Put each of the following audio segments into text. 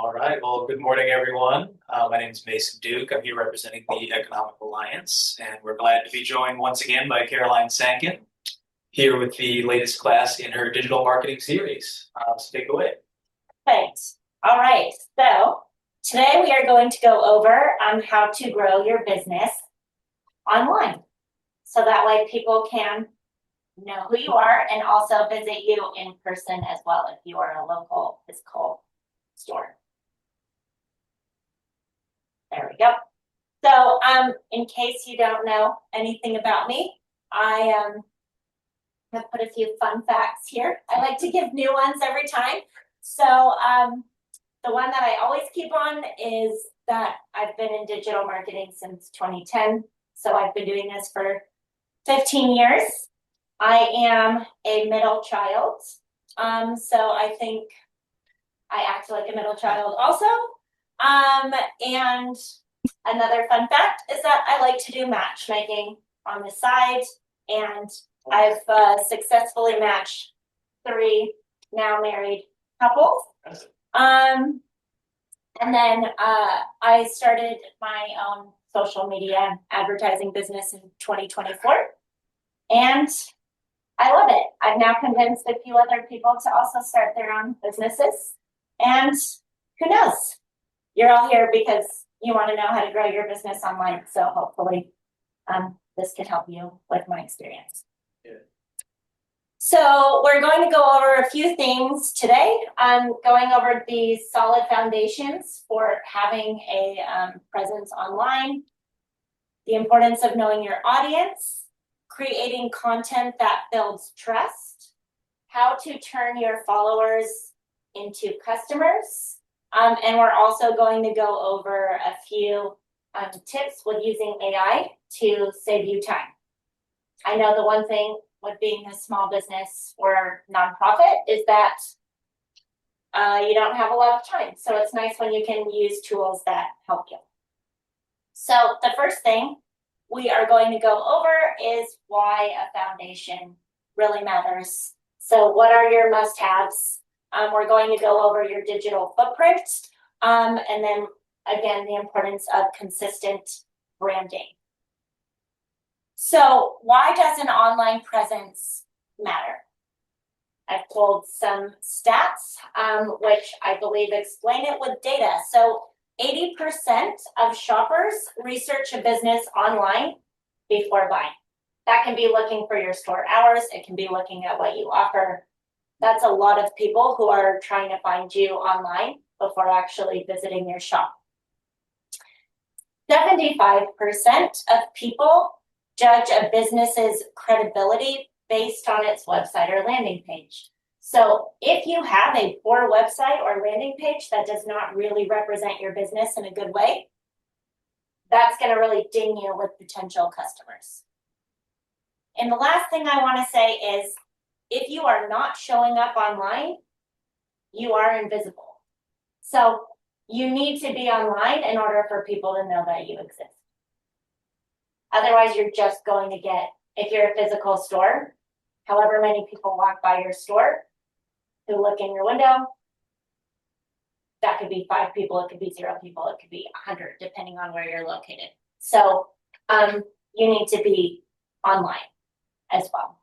All right. Well, good morning, everyone. My name is Mason Duke. I'm here representing the Economic Alliance, and we're glad to be joined once again by Caroline Sancken, here with the latest class in her digital marketing series. So take it away. Thanks. All right. So today we are going to go over how to grow your business online. So that way people can know who you are and also visit you in person as well if you are a local physical store. There we go. So in case you don't know anything about me, I have put a few fun facts here. I like to give new ones every time. So the one that I always keep on is that I've been in digital marketing since 2010. So I've been doing this for 15 years. I am a middle child. So I think I act like a middle child also. And another fun fact is that I like to do matchmaking on the side, and I've successfully matched 3 now married couples. And then I started my own social media advertising business in 2024, and I love it. I've now convinced a few other people to also start their own businesses, and who knows? You're all here because you want to know how to grow your business online. So hopefully this can help you with my experience. Yeah. So we're going to go over a few things today. I'm going over the solid foundations for having a presence online, the importance of knowing your audience, creating content that builds trust, how to turn your followers into customers, and we're also going to go over a few tips with using AI to save you time. I know the one thing with being a small business or nonprofit is that you don't have a lot of time. So it's nice when you can use tools that help you. So the first thing we are going to go over is why a foundation really matters. So what are your must-haves? We're going to go over your digital footprint, and then again, the importance of consistent branding. So why does an online presence matter? I've pulled some stats, which I believe explain it with data. So 80% of shoppers research a business online before buying. That can be looking for your store hours. It can be looking at what you offer. That's a lot of people who are trying to find you online before actually visiting your shop. 75% of people judge a business's credibility based on its website or landing page. So if you have a poor website or landing page that does not really represent your business in a good way, that's going to really ding you with potential customers. And the last thing I want to say is, if you are not showing up online, you are invisible. So you need to be online in order for people to know that you exist. Otherwise, you're just going to get, if you're a physical store, however many people walk by your store who look in your window, that could be 5 people, it could be 0 people, it could be 100, depending on where you're located. So you need to be online as well.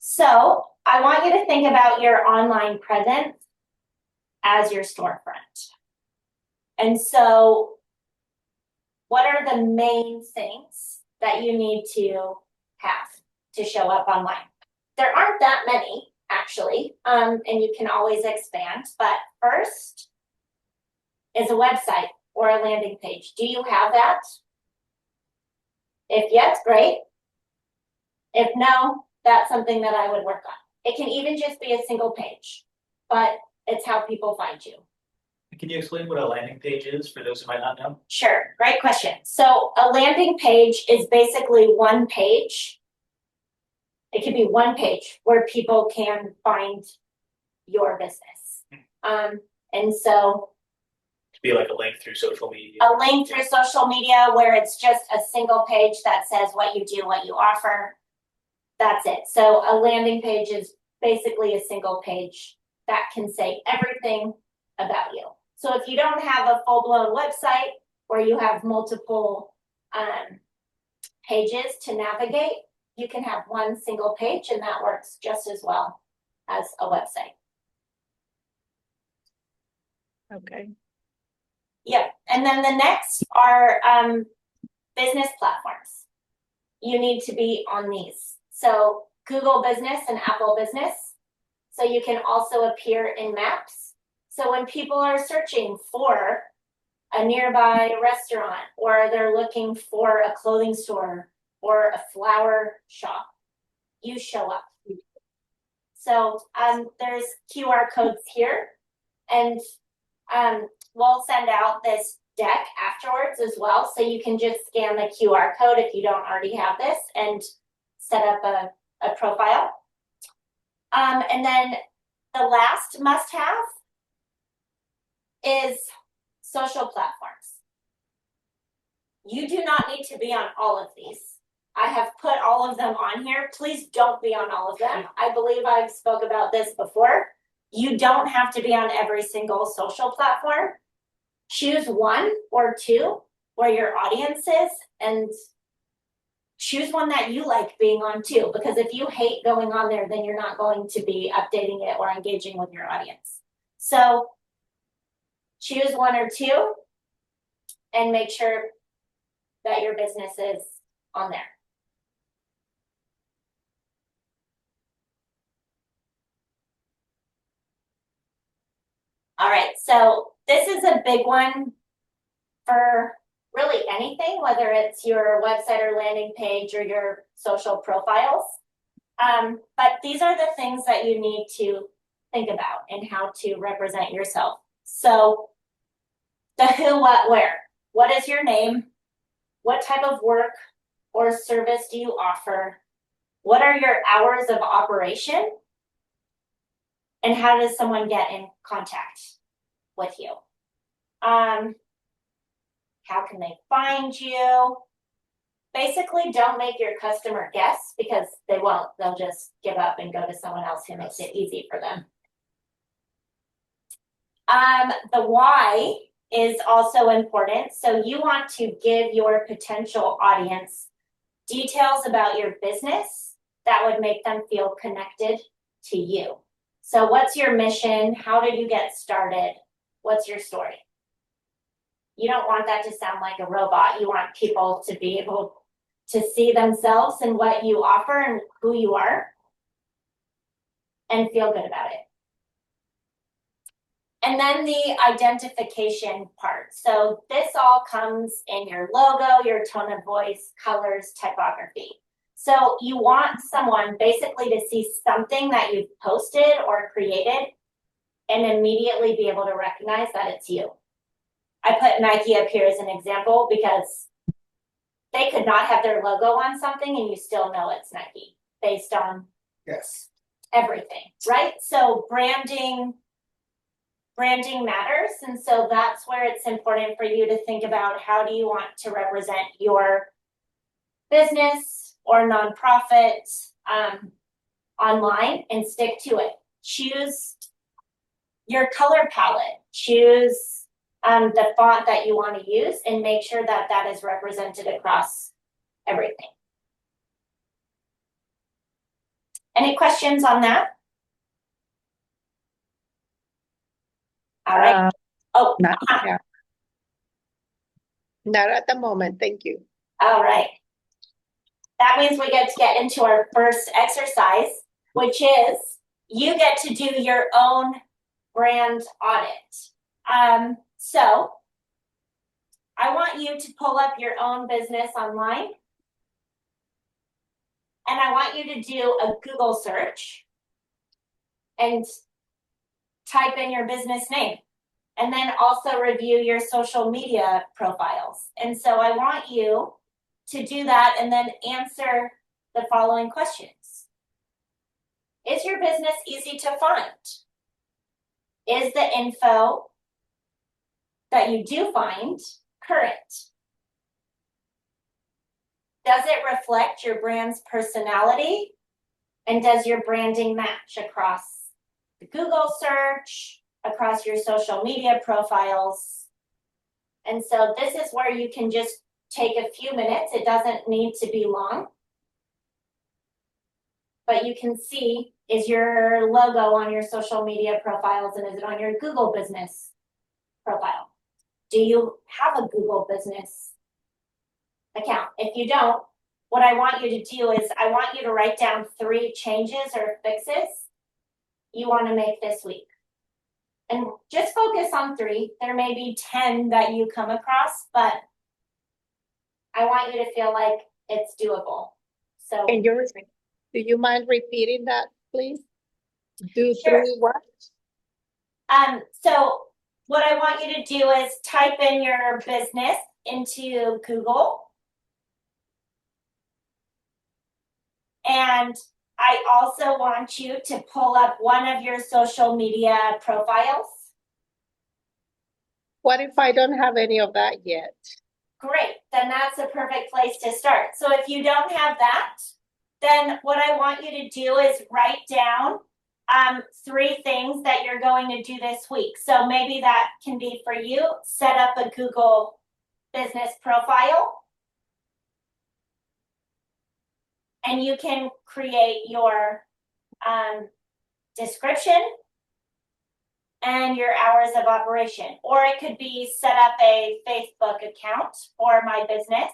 So I want you to think about your online presence as your storefront. And so what are the main things that you need to have to show up online? There aren't that many, actually, and you can always expand. But first is a website or a landing page. Do you have that? If yes, great. If no, that's something that I would work on. It can even just be a single page, but it's how people find you. Can you explain what a landing page is for those who might not know? Sure, great question. So a landing page is basically one page. It could be one page where people can find your business. And so to be like a link through social media. A link through social media where it's just a single page that says what you do, what you offer. That's it. So a landing page is basically a single page that can say everything about you. So if you don't have a full-blown website where you have multiple pages to navigate, you can have one single page and that works just as well as a website. Okay. Yeah, and then the next are business platforms. You need to be on these. So Google Business and Apple Business. So you can also appear in maps. So when people are searching for a nearby restaurant, or they're looking for a clothing store or a flower shop, you show up. So there's QR codes here, and we'll send out this deck afterwards as well, so you can just scan the QR code if you don't already have this and set up a profile. And then the last must-have is social platforms. You do not need to be on all of these. I have put all of them on here. Please don't be on all of them. I believe I've spoke about this before. You don't have to be on every single social platform. Choose one or two where your audience is, and choose one that you like being on too, because if you hate going on there, then you're not going to be updating it or engaging with your audience. So choose one or two and make sure that your business is on there. All right, so this is a big one for really anything, whether it's your website or landing page or your social profiles. But these are the things that you need to think about and how to represent yourself. So the who, what, where. What is your name? What type of work or service do you offer? What are your hours of operation? And how does someone get in contact with you? How can they find you? Basically, don't make your customer guess, because they won't. They'll just give up and go to someone else who makes it easy for them. The why is also important. So you want to give your potential audience details about your business that would make them feel connected to you. So what's your mission? How did you get started? What's your story? You don't want that to sound like a robot. You want people to be able to see themselves in what you offer and who you are and feel good about it. And then the identification part. So this all comes in your logo, your tone of voice, colors, typography. So you want someone basically to see something that you've posted or created and immediately be able to recognize that it's you. I put Nike up here as an example because they could not have their logo on something and you still know it's Nike based on everything, right? So branding matters. And so that's where it's important for you to think about, how do you want to represent your business or nonprofit online, and stick to it. Choose your color palette, choose the font that you want to use, and make sure that that is represented across everything. Any questions on that? All right. Not at the moment. Thank you. All right. That means we get to get into our first exercise, which is you get to do your own brand audit. So I want you to pull up your own business online, and I want you to do a Google search and type in your business name, and then also review your social media profiles. And so I want you to do that and then answer the following questions. Is your business easy to find? Is the info that you do find current? Does it reflect your brand's personality? And does your branding match across the Google search, across your social media profiles. And so this is where you can just take a few minutes. It doesn't need to be long. But you can see, is your logo on your social media profiles and is it on your Google business profile? Do you have a Google business account? If you don't, what I want you to do is I want you to write down 3 changes or fixes you want to make this week. And just focus on 3. There may be 10 that you come across, but I want you to feel like it's doable. So Do you mind repeating that, please? Do Sure. 3 what? So what I want you to do is type in your business into Google. And I also want you to pull up one of your social media profiles. What if I don't have any of that yet? Great, then that's a perfect place to start. So if you don't have that, then what I want you to do is write down 3 things that you're going to do this week. So maybe that can be for you, set up a Google business profile. And you can create your description and your hours of operation. Or it could be set up a Facebook account for my business.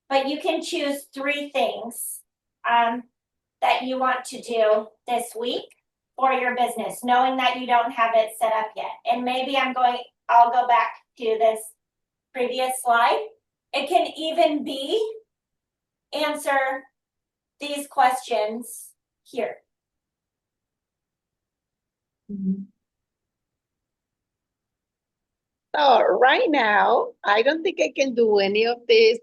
But you can choose 3 things that you want to do this week for your business, knowing that you don't have it set up yet. And maybe I'll go back to this previous slide. It can even be answer these questions here. So right now, I don't think I can do any of this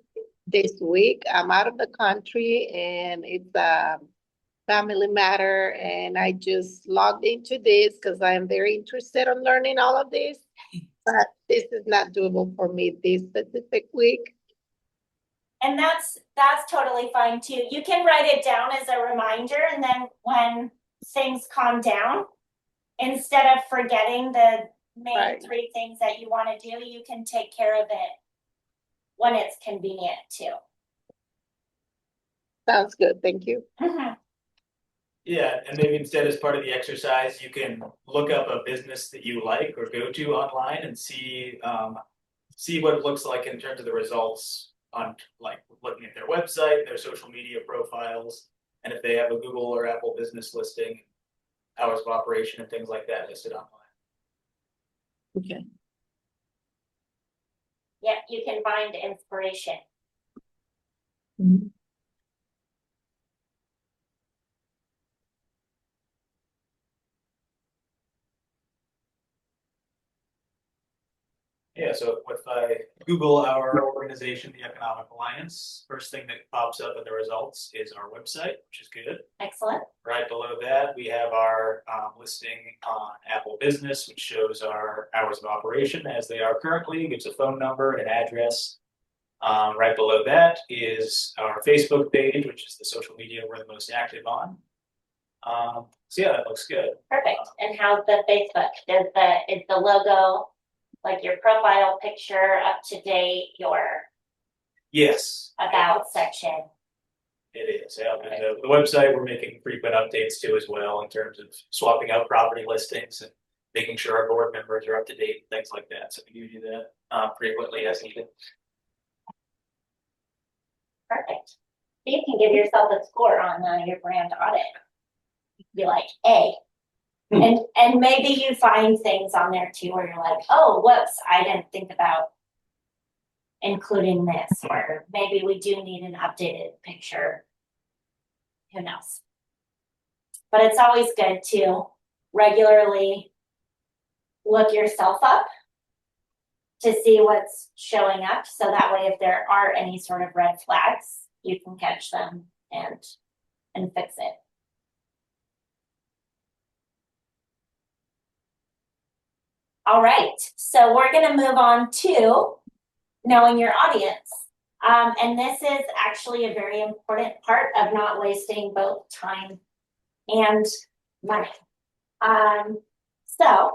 week. I'm out of the country and it's a family matter, and I just logged into this because I'm very interested in learning all of this. But this is not doable for me this specific week. And that's totally fine too. You can write it down as a reminder, and then when things calm down, instead of forgetting the main 3 things that you want to do, you can take care of it when it's convenient too. Sounds good. Thank you. Yeah, and maybe instead, as part of the exercise, you can look up a business that you like or go to online and see what it looks like in terms of the results on, like, looking at their website, their social media profiles, and if they have a Google or Apple business listing, hours of operation and things like that listed online. Okay. Yeah, you can find inspiration. Yeah, so if I Google our organization, the Economic Alliance, first thing that pops up in the results is our website, which is good. Excellent. Right below that, we have our listing on Apple Business, which shows our hours of operation as they are currently, gives a phone number and an address. Right below that is our Facebook page, which is the social media we're the most active on. So yeah, that looks good. Perfect. And how's the Facebook? Is the logo, like your profile picture, up to date? Your Yes. about section? It is. Yeah. And the website we're making frequent updates to as well, in terms of swapping out property listings and making sure our board members are up to date, things like that. So we do that frequently as needed. Perfect. You can give yourself a score on your brand audit. Be like A. And maybe you find things on there too where you're like, oh, whoops, I didn't think about including this, or maybe we do need an updated picture. Who knows? But it's always good to regularly look yourself up to see what's showing up, so that way if there are any sort of red flags, you can catch them and fix it. All right, so we're going to move on to knowing your audience. And this is actually a very important part of not wasting both time and money. So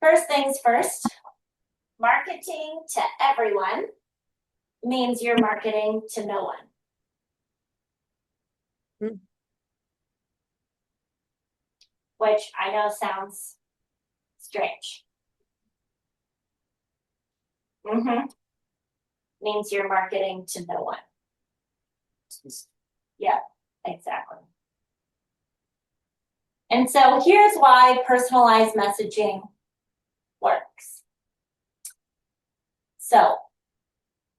first things first, marketing to everyone means you're marketing to no one. Which I know sounds strange. Means you're marketing to no one. Yeah, exactly. And so here's why personalized messaging works. So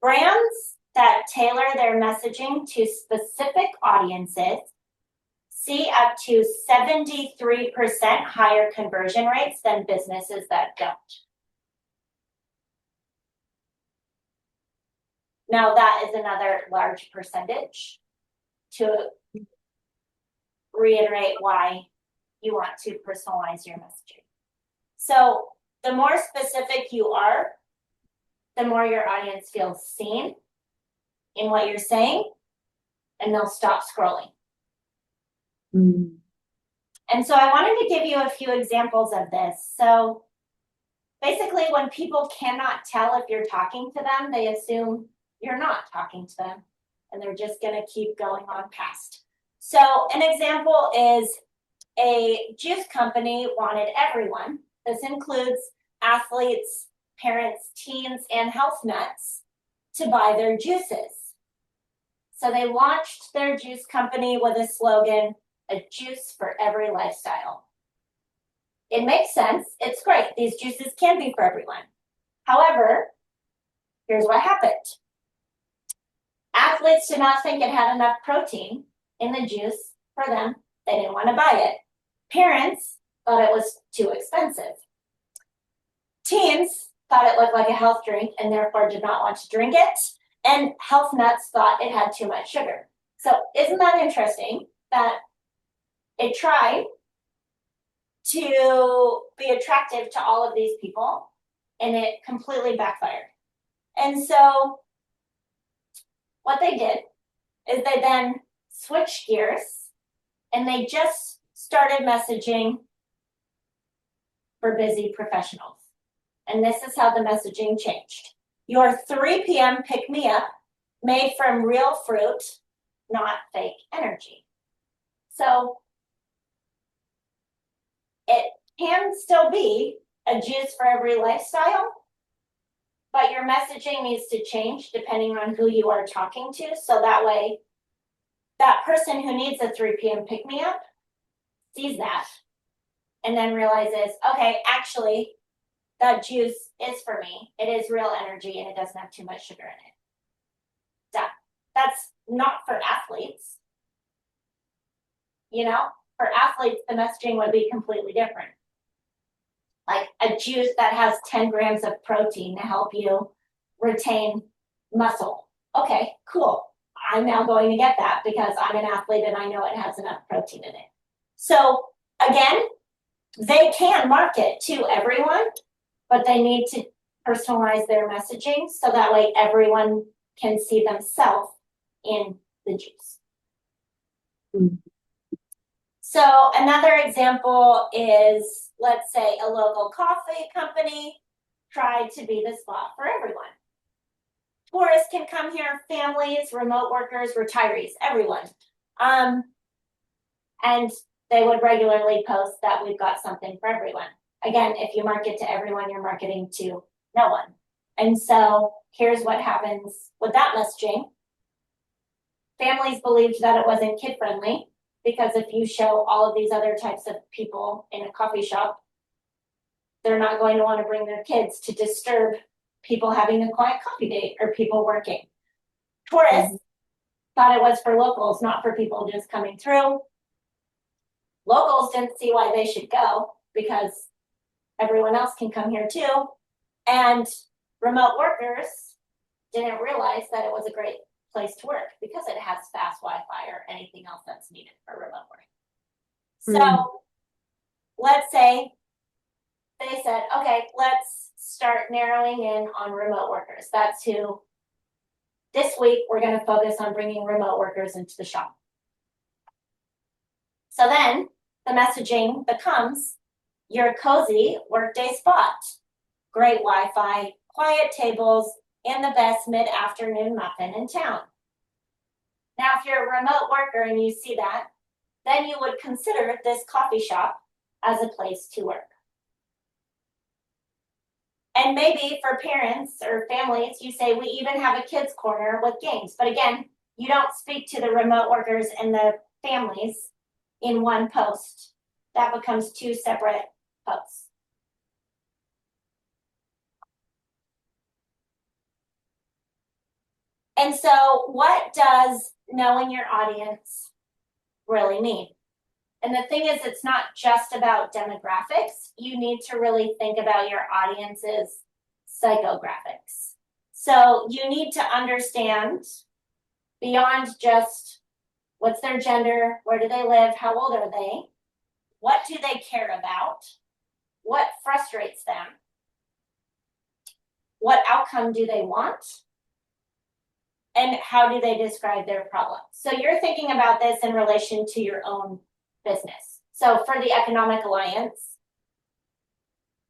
brands that tailor their messaging to specific audiences see up to 73% higher conversion rates than businesses that don't. Now that is another large percentage to reiterate why you want to personalize your messaging. So the more specific you are, the more your audience feels seen in what you're saying, and they'll stop scrolling. And so I wanted to give you a few examples of this. So basically, when people cannot tell if you're talking to them, they assume you're not talking to them, and they're just going to keep going on past. So an example is a juice company wanted everyone, this includes athletes, parents, teens, and health nuts, to buy their juices. So they launched their juice company with a slogan, "A juice for every lifestyle." It makes sense. It's great. These juices can be for everyone. However, here's what happened. Athletes did not think it had enough protein in the juice for them. They didn't want to buy it. Parents thought it was too expensive. Teens thought it looked like a health drink and therefore did not want to drink it. And health nuts thought it had too much sugar. So isn't that interesting that it tried to be attractive to all of these people and it completely backfired? And so what they did is they then switched gears and they just started messaging for busy professionals. And this is how the messaging changed. Your 3 p.m. pick-me-up made from real fruit, not fake energy. So it can still be a juice for every lifestyle, but your messaging needs to change depending on who you are talking to. So that way, that person who needs a 3 p.m. pick-me-up sees that and then realizes, okay, actually, that juice is for me. It is real energy and it doesn't have too much sugar in it. That's not for athletes. You know, for athletes, the messaging would be completely different. Like a juice that has 10 grams of protein to help you retain muscle. Okay, cool. I'm now going to get that because I'm an athlete and I know it has enough protein in it. So again, they can market to everyone, but they need to personalize their messaging so that way everyone can see themselves in the juice. So another example is, let's say a local coffee company tried to be the spot for everyone. Tourists can come here, families, remote workers, retirees, everyone. And they would regularly post that we've got something for everyone. Again, if you market to everyone, you're marketing to no one. And so here's what happens with that messaging. Families believed that it wasn't kid-friendly because if you show all of these other types of people in a coffee shop, they're not going to want to bring their kids to disturb people having a quiet coffee date or people working. Tourists thought it was for locals, not for people just coming through. Locals didn't see why they should go because everyone else can come here too. And remote workers didn't realize that it was a great place to work because it has fast Wi-Fi or anything else that's needed for remote work. So let's say they said, okay, let's start narrowing in on remote workers. That's who, this week, we're gonna focus on bringing remote workers into the shop. So then the messaging becomes your cozy workday spot. Great Wi-Fi, quiet tables, and the best mid-afternoon muffin in town. Now, if you're a remote worker and you see that, then you would consider this coffee shop as a place to work. And maybe for parents or families, you say we even have a kids corner with games. But again, you don't speak to the remote workers and the families in one post. That becomes two separate posts. And so what does knowing your audience really mean? And the thing is, it's not just about demographics. You need to really think about your audience's psychographics. So you need to understand beyond just what's their gender, where do they live, how old are they, what do they care about, what frustrates them, what outcome do they want, and how do they describe their problem. So you're thinking about this in relation to your own business. So for the Economic Alliance,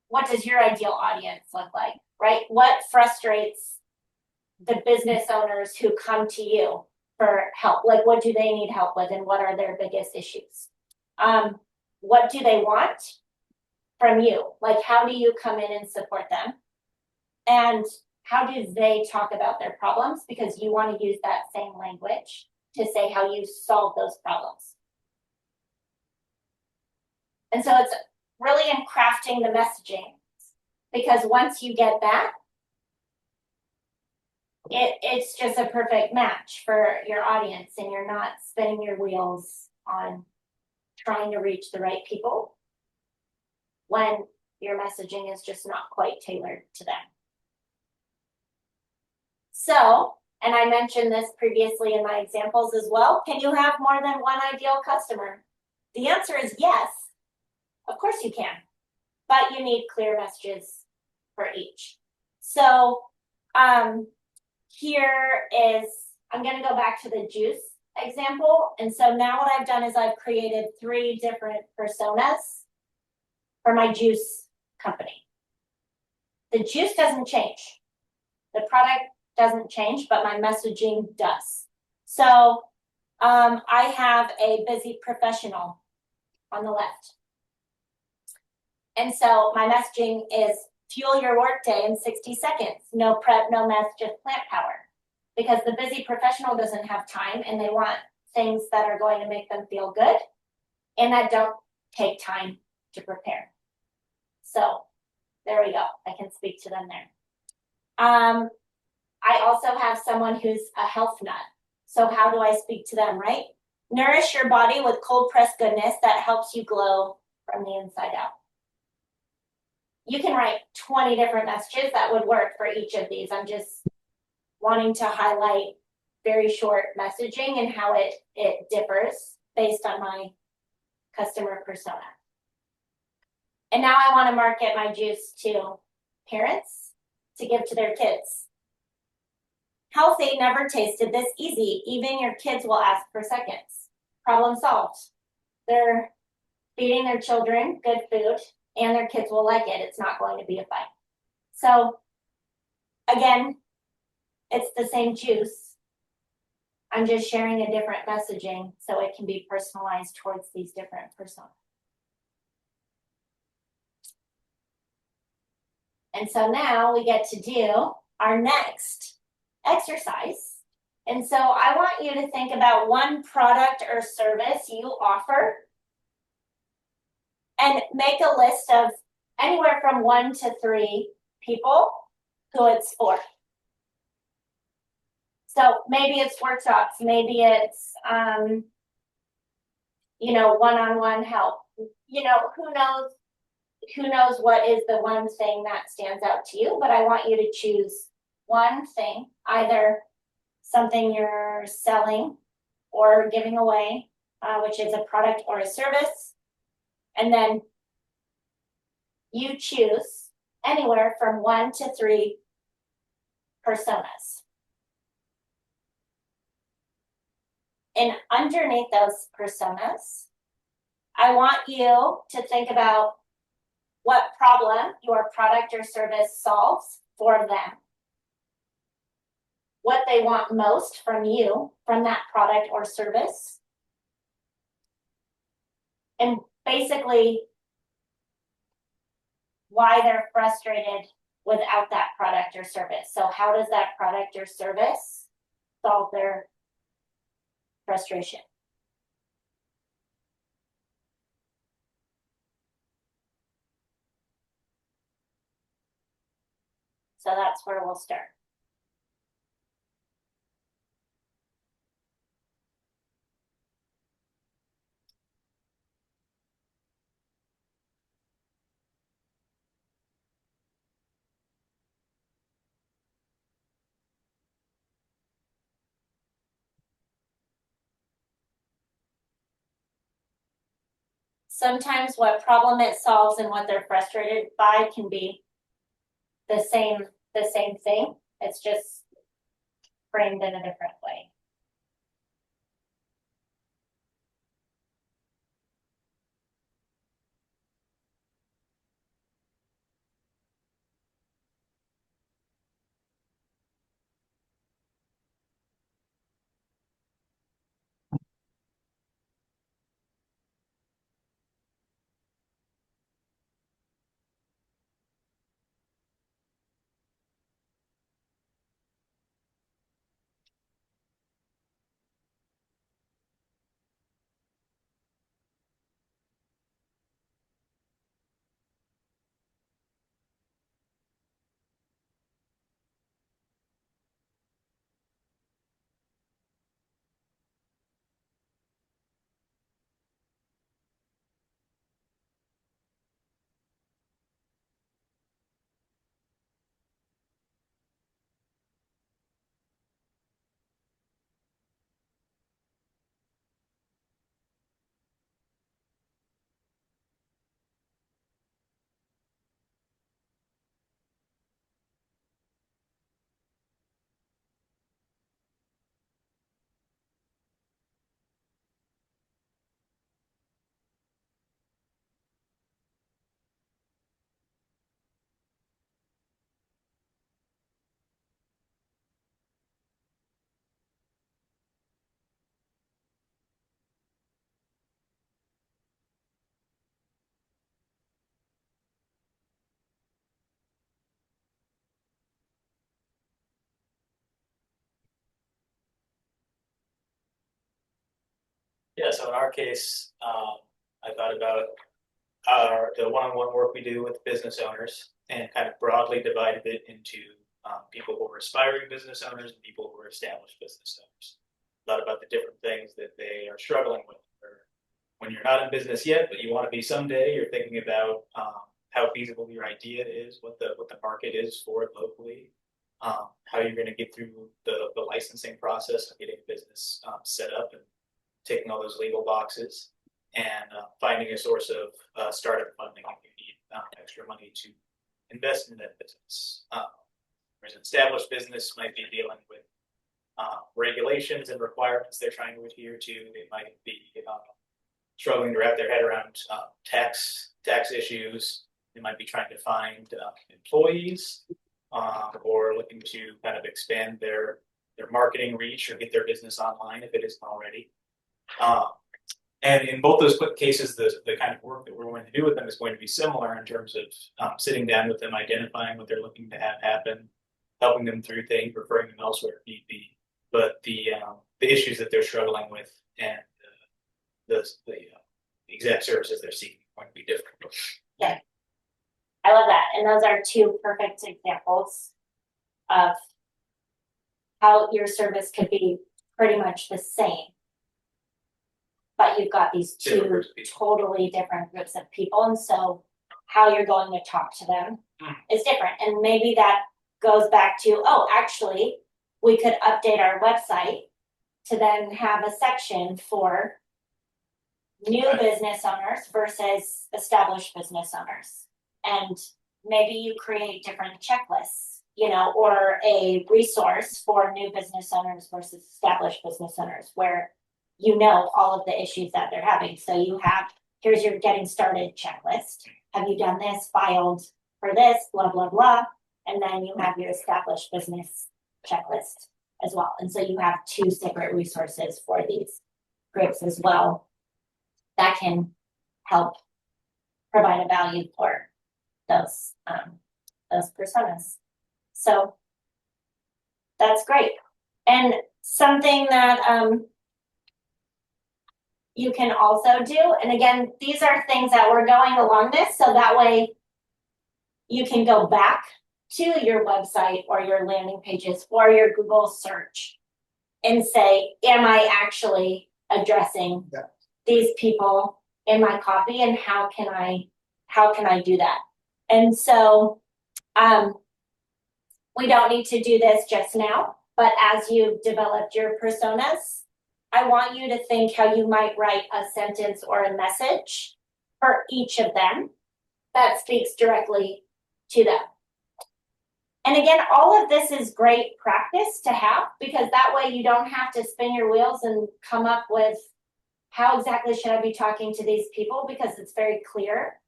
what does your ideal audience look like, right? What frustrates the business owners who come to you for help? Like, what do they need help with, and what are their biggest issues? What do they want from you? Like, how do you come in and support them? And how do they talk about their problems? Because you want to use that same language to say how you solve those problems. And so it's really in crafting the messaging, because once you get that, it's just a perfect match for your audience, and you're not spinning your wheels on trying to reach the right people when your messaging is just not quite tailored to them. So, and I mentioned this previously in my examples as well, can you have more than one ideal customer? The answer is yes. Of course you can, but you need clear messages for each. So here is, I'm going to go back to the juice example. And so now what I've done is I've created 3 different personas for my juice company. The juice doesn't change. The product doesn't change, but my messaging does. So I have a busy professional on the left. And so my messaging is fuel your workday in 60 seconds. No prep, no mess, just plant power. Because the busy professional doesn't have time, and they want things that are going to make them feel good and that don't take time to prepare. So there we go. I can speak to them there. I also have someone who's a health nut. So how do I speak to them, right? Nourish your body with cold pressed goodness that helps you glow from the inside out. You can write 20 different messages that would work for each of these. I'm just wanting to highlight very short messaging and how it differs based on my customer persona. And now I want to market my juice to parents to give to their kids. Healthy never tasted this easy. Even your kids will ask for seconds. Problem solved. They're feeding their children good food, and their kids will like it. It's not going to be a fight. So again, it's the same juice. I'm just sharing a different messaging so it can be personalized towards these different personas. And so now we get to do our next exercise. And so I want you to think about one product or service you offer and make a list of anywhere from 1 to 3 people who it's for. So maybe it's workshops, maybe it's, one-on-one help. Who knows what is the one thing that stands out to you, but I want you to choose one thing, either something you're selling or giving away, which is a product or a service. And then you choose anywhere from 1 to 3 personas. And underneath those personas, I want you to think about what problem your product or service solves for them. What they want most from you, from that product or service. And basically, why they're frustrated without that product or service. So how does that product or service solve their frustration? So that's where we'll start. Sometimes what problem it solves and what they're frustrated by can be the same thing. It's just framed in a different way. Yeah, so in our case, I thought about the one-on-one work we do with business owners and kind of broadly divided it into people who are aspiring business owners and people who are established business owners. Thought about the different things that they are struggling with. Or when you're not in business yet, but you want to be someday, you're thinking about how feasible your idea is, what the market is for it locally, how you're going to get through the licensing process of getting a business set up and ticking all those legal boxes, and finding a source of startup funding if you need extra money to invest in that business. Whereas an established business might be dealing with regulations and requirements they're trying to adhere to. They might be struggling to wrap their head around tax issues. They might be trying to find employees or looking to kind of expand their marketing reach or get their business online if it isn't already. And in both those cases, the kind of work that we're going to do with them is going to be similar in terms of sitting down with them, identifying what they're looking to have happen, helping them through things, referring them elsewhere if need be. But the issues that they're struggling with and the exact services they're seeking are going to be different. Yeah, I love that. And those are two perfect examples of how your service could be pretty much the same. But you've got these two totally different groups of people. And so how you're going to talk to them is different. And maybe that goes back to, oh, actually, we could update our website to then have a section for new business owners versus established business owners. And maybe you create different checklists, you know, or a resource for new business owners versus established business owners where you know all of the issues that they're having. So you have, here's your getting started checklist. Have you done this, filed for this, blah, blah, blah. And then you have your established business checklist as well. And so you have two separate resources for these groups as well that can help provide a value for those personas. So that's great. And something that you can also do, and again, these are things that we're going along this, so that way you can go back to your website or your landing pages or your Google search and say, am I actually addressing these people in my copy, and how can I do that? And so we don't need to do this just now, but as you've developed your personas, I want you to think how you might write a sentence or a message for each of them that speaks directly to them. And again, all of this is great practice to have, because that way you don't have to spin your wheels and come up with how exactly should I be talking to these people, because it's very clear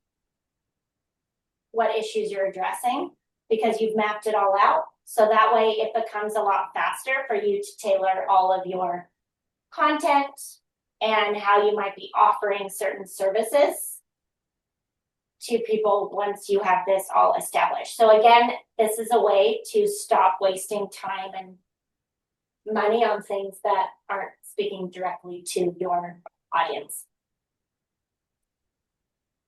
what issues you're addressing because you've mapped it all out. So that way it becomes a lot faster for you to tailor all of your content and how you might be offering certain services to people once you have this all established. So again, this is a way to stop wasting time and money on things that aren't speaking directly to your audience.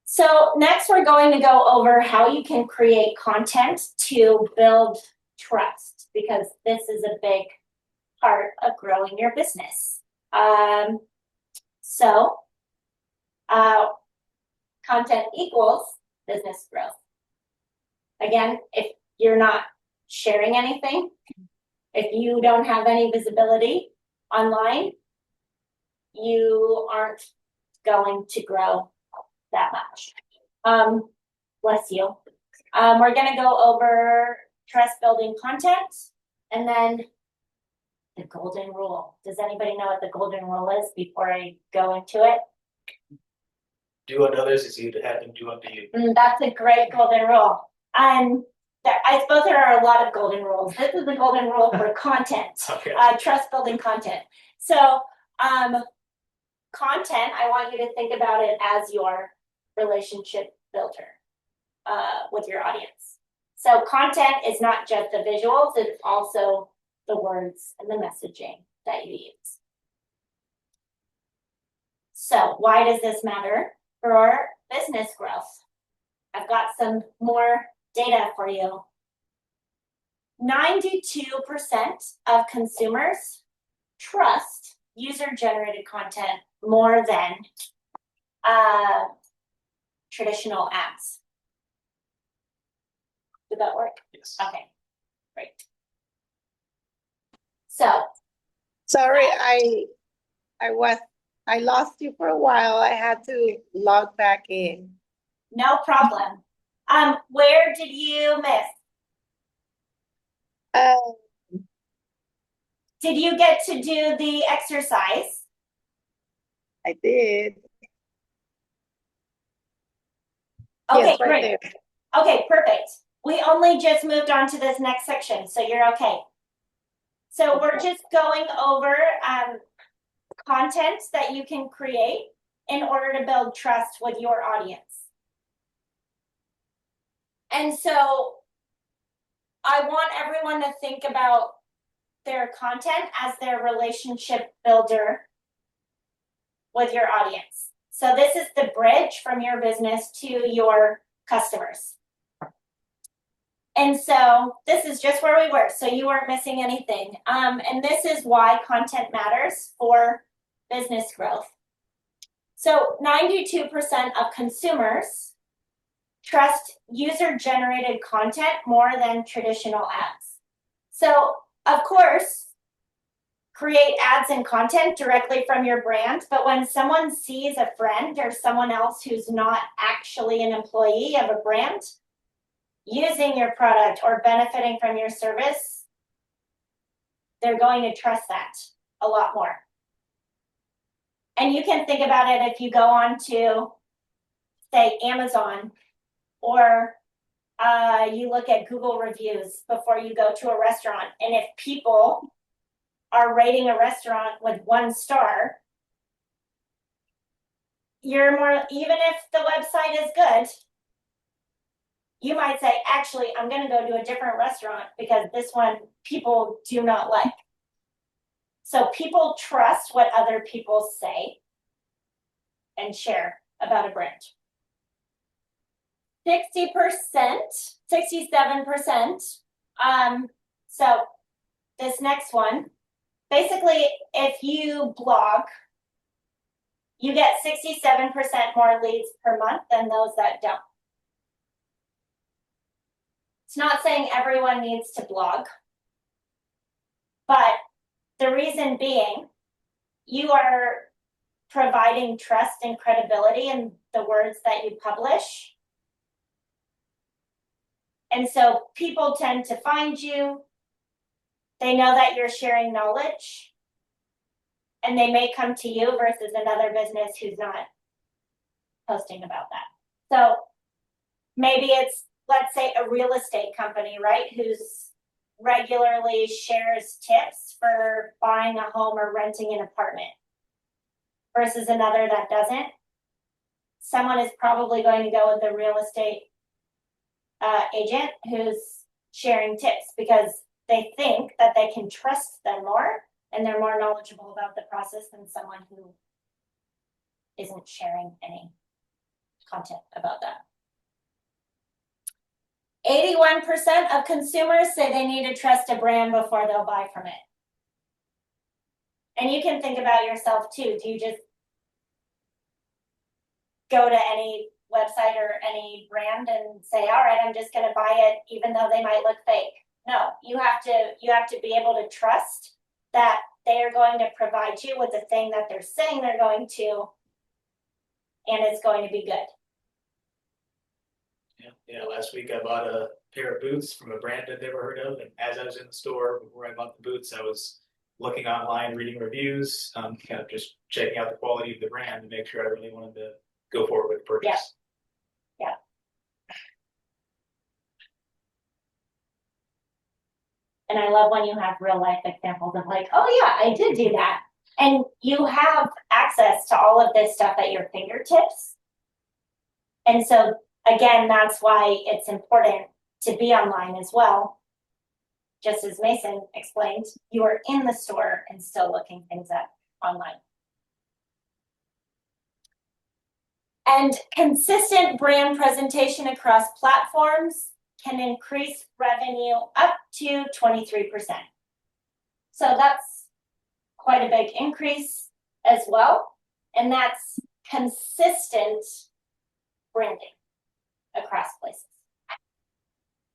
So next we're going to go over how you can create content to build trust, because this is a big part of growing your business. Content equals business growth. Again, if you're not sharing anything, if you don't have any visibility online, you aren't going to grow that much. Bless you. We're going to go over trust building content, and then the golden rule. Does anybody know what the golden rule is before I go into it? Do unto others as you'd have them do unto you. That's a great golden rule. I suppose there are a lot of golden rules. This is the golden rule for content, Okay. Trust building content. So content, I want you to think about it as your relationship builder with your audience. So content is not just the visuals, it's also the words and the messaging that you use. So why does this matter for business growth? I've got some more data for you. 92% of consumers trust user-generated content more than traditional ads. Did that work? Yes. Okay, great. So, Sorry, I lost you for a while. I had to log back in. no problem. Where did you miss? Did you get to do the exercise? I did. Okay, Yes, right great. there. Okay, perfect. We only just moved on to this next section, so you're okay. So we're just going over content that you can create in order to build trust with your audience. And so I want everyone to think about their content as their relationship builder with your audience. So this is the bridge from your business to your customers. And so this is just where we were, so you weren't missing anything. And this is why content matters for business growth. So 92% of consumers trust user-generated content more than traditional ads. So, of course, create ads and content directly from your brand, but when someone sees a friend or someone else who's not actually an employee of a brand, using your product or benefiting from your service, they're going to trust that a lot more. And you can think about it if you go on to, say, Amazon, or you look at Google reviews before you go to a restaurant. And if people are rating a restaurant with 1 star, you're more, even if the website is good, you might say, actually, I'm going to go to a different restaurant because this one people do not like. So people trust what other people say and share about a brand. 60%, 67%. So this next one, basically, if you blog, you get 67% more leads per month than those that don't. It's not saying everyone needs to blog, but the reason being, you are providing trust and credibility in the words that you publish. And so people tend to find you. They know that you're sharing knowledge, and they may come to you versus another business who's not posting about that. So maybe it's, let's say, a real estate company, right, who's regularly shares tips for buying a home or renting an apartment versus another that doesn't. Someone is probably going to go with the real estate agent who's sharing tips because they think that they can trust them more and they're more knowledgeable about the process than someone who isn't sharing any content about that. 81% of consumers say they need to trust a brand before they'll buy from it. And you can think about yourself too. Do you just go to any website or any brand and say, all right, I'm just going to buy it even though they might look fake? No, you have to be able to trust that they are going to provide you with the thing that they're saying they're going to, and it's going to be good. Yeah, last week I bought a pair of boots from a brand I'd never heard of, and as I was in the store before I bought the boots, I was looking online, reading reviews, kind of just checking out the quality of the brand to make sure I really wanted to go forward with the purchase. Yeah. And I love when you have real life examples of like, oh yeah, I did do that. And you have access to all of this stuff at your fingertips. And so again, that's why it's important to be online as well. Just as Mason explained, you are in the store and still looking things up online. And consistent brand presentation across platforms can increase revenue up to 23%. So that's quite a big increase as well. And that's consistent branding across places.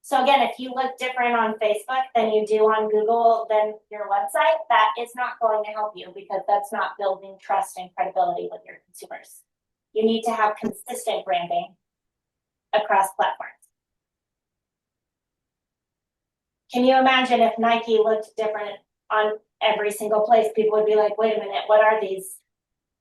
So again, if you look different on Facebook than you do on Google than your website, that is not going to help you because that's not building trust and credibility with your consumers. You need to have consistent branding across platforms. Can you imagine if Nike looked different on every single place? People would be like, wait a minute, what are these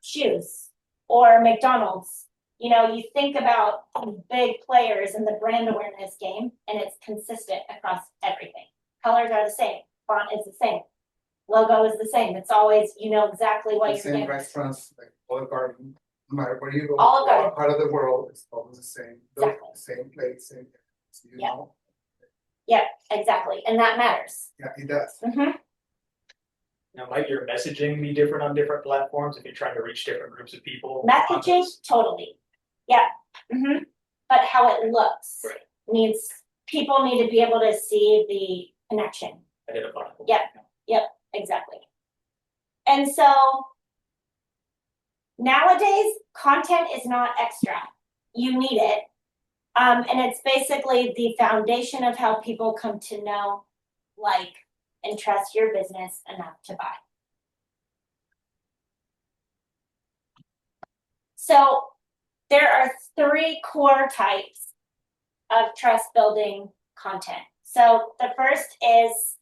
shoes? Or McDonald's. You know, you think about big players in the brand awareness game, and it's consistent across everything. Colors are the same. Font is the same. Logo is the same. It's always, you know exactly what you're getting. Same restaurants, like Olive Garden, no matter where you go, Olive Garden. what part of the world, it's always the same. Exactly. The same place, same, you Yeah. know? Yeah, exactly. And that matters. Yeah, it does. Mm-hmm. Now, might your messaging be different on different platforms if you're trying to reach different groups of people? Messaging, totally. Yeah. Mm-hmm. But how it looks Right. needs, people need to be able to see the connection. Identifiable. Yep. Yep, exactly. And so nowadays, content is not extra. You need it. And it's basically the foundation of how people come to know, like, and trust your business enough to buy. So there are 3 core types of trust building content. So the first is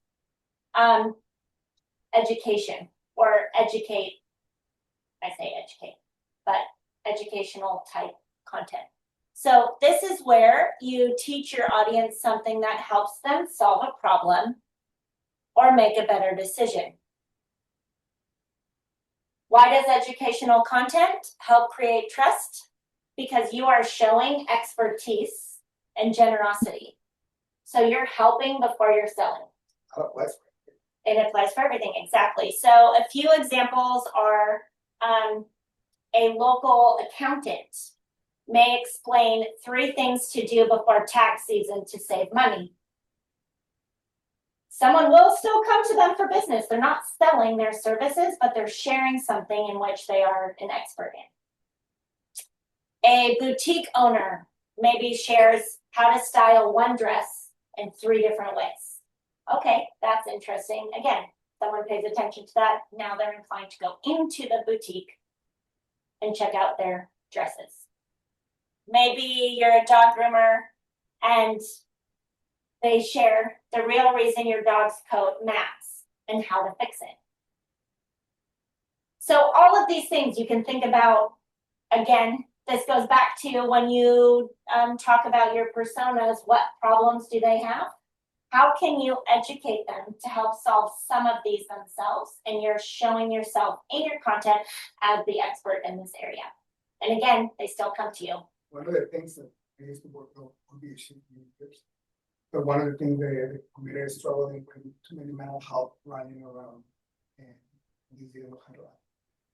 education or educate. I say educate, but educational type content. So this is where you teach your audience something that helps them solve a problem or make a better decision. Why does educational content help create trust? Because you are showing expertise and generosity. So you're helping before you're selling. It applies for everything, exactly. So a few examples are a local accountant may explain 3 things to do before tax season to save money. Someone will still come to them for business. They're not selling their services, but they're sharing something in which they are an expert in. A boutique owner maybe shares how to style one dress in 3 different ways. Okay, that's interesting. Again, someone pays attention to that. Now they're inclined to go into the boutique and check out their dresses. Maybe you're a dog groomer and they share the real reason your dog's coat mats and how to fix it. So all of these things you can think about. Again, this goes back to when you talk about your personas, what problems do they have? How can you educate them to help solve some of these themselves? And you're showing yourself in your content as the expert in this area. And again, they still come to you. One of the things that I used to work on the issue, but one of the things that the community is struggling with too many mental health running around and these young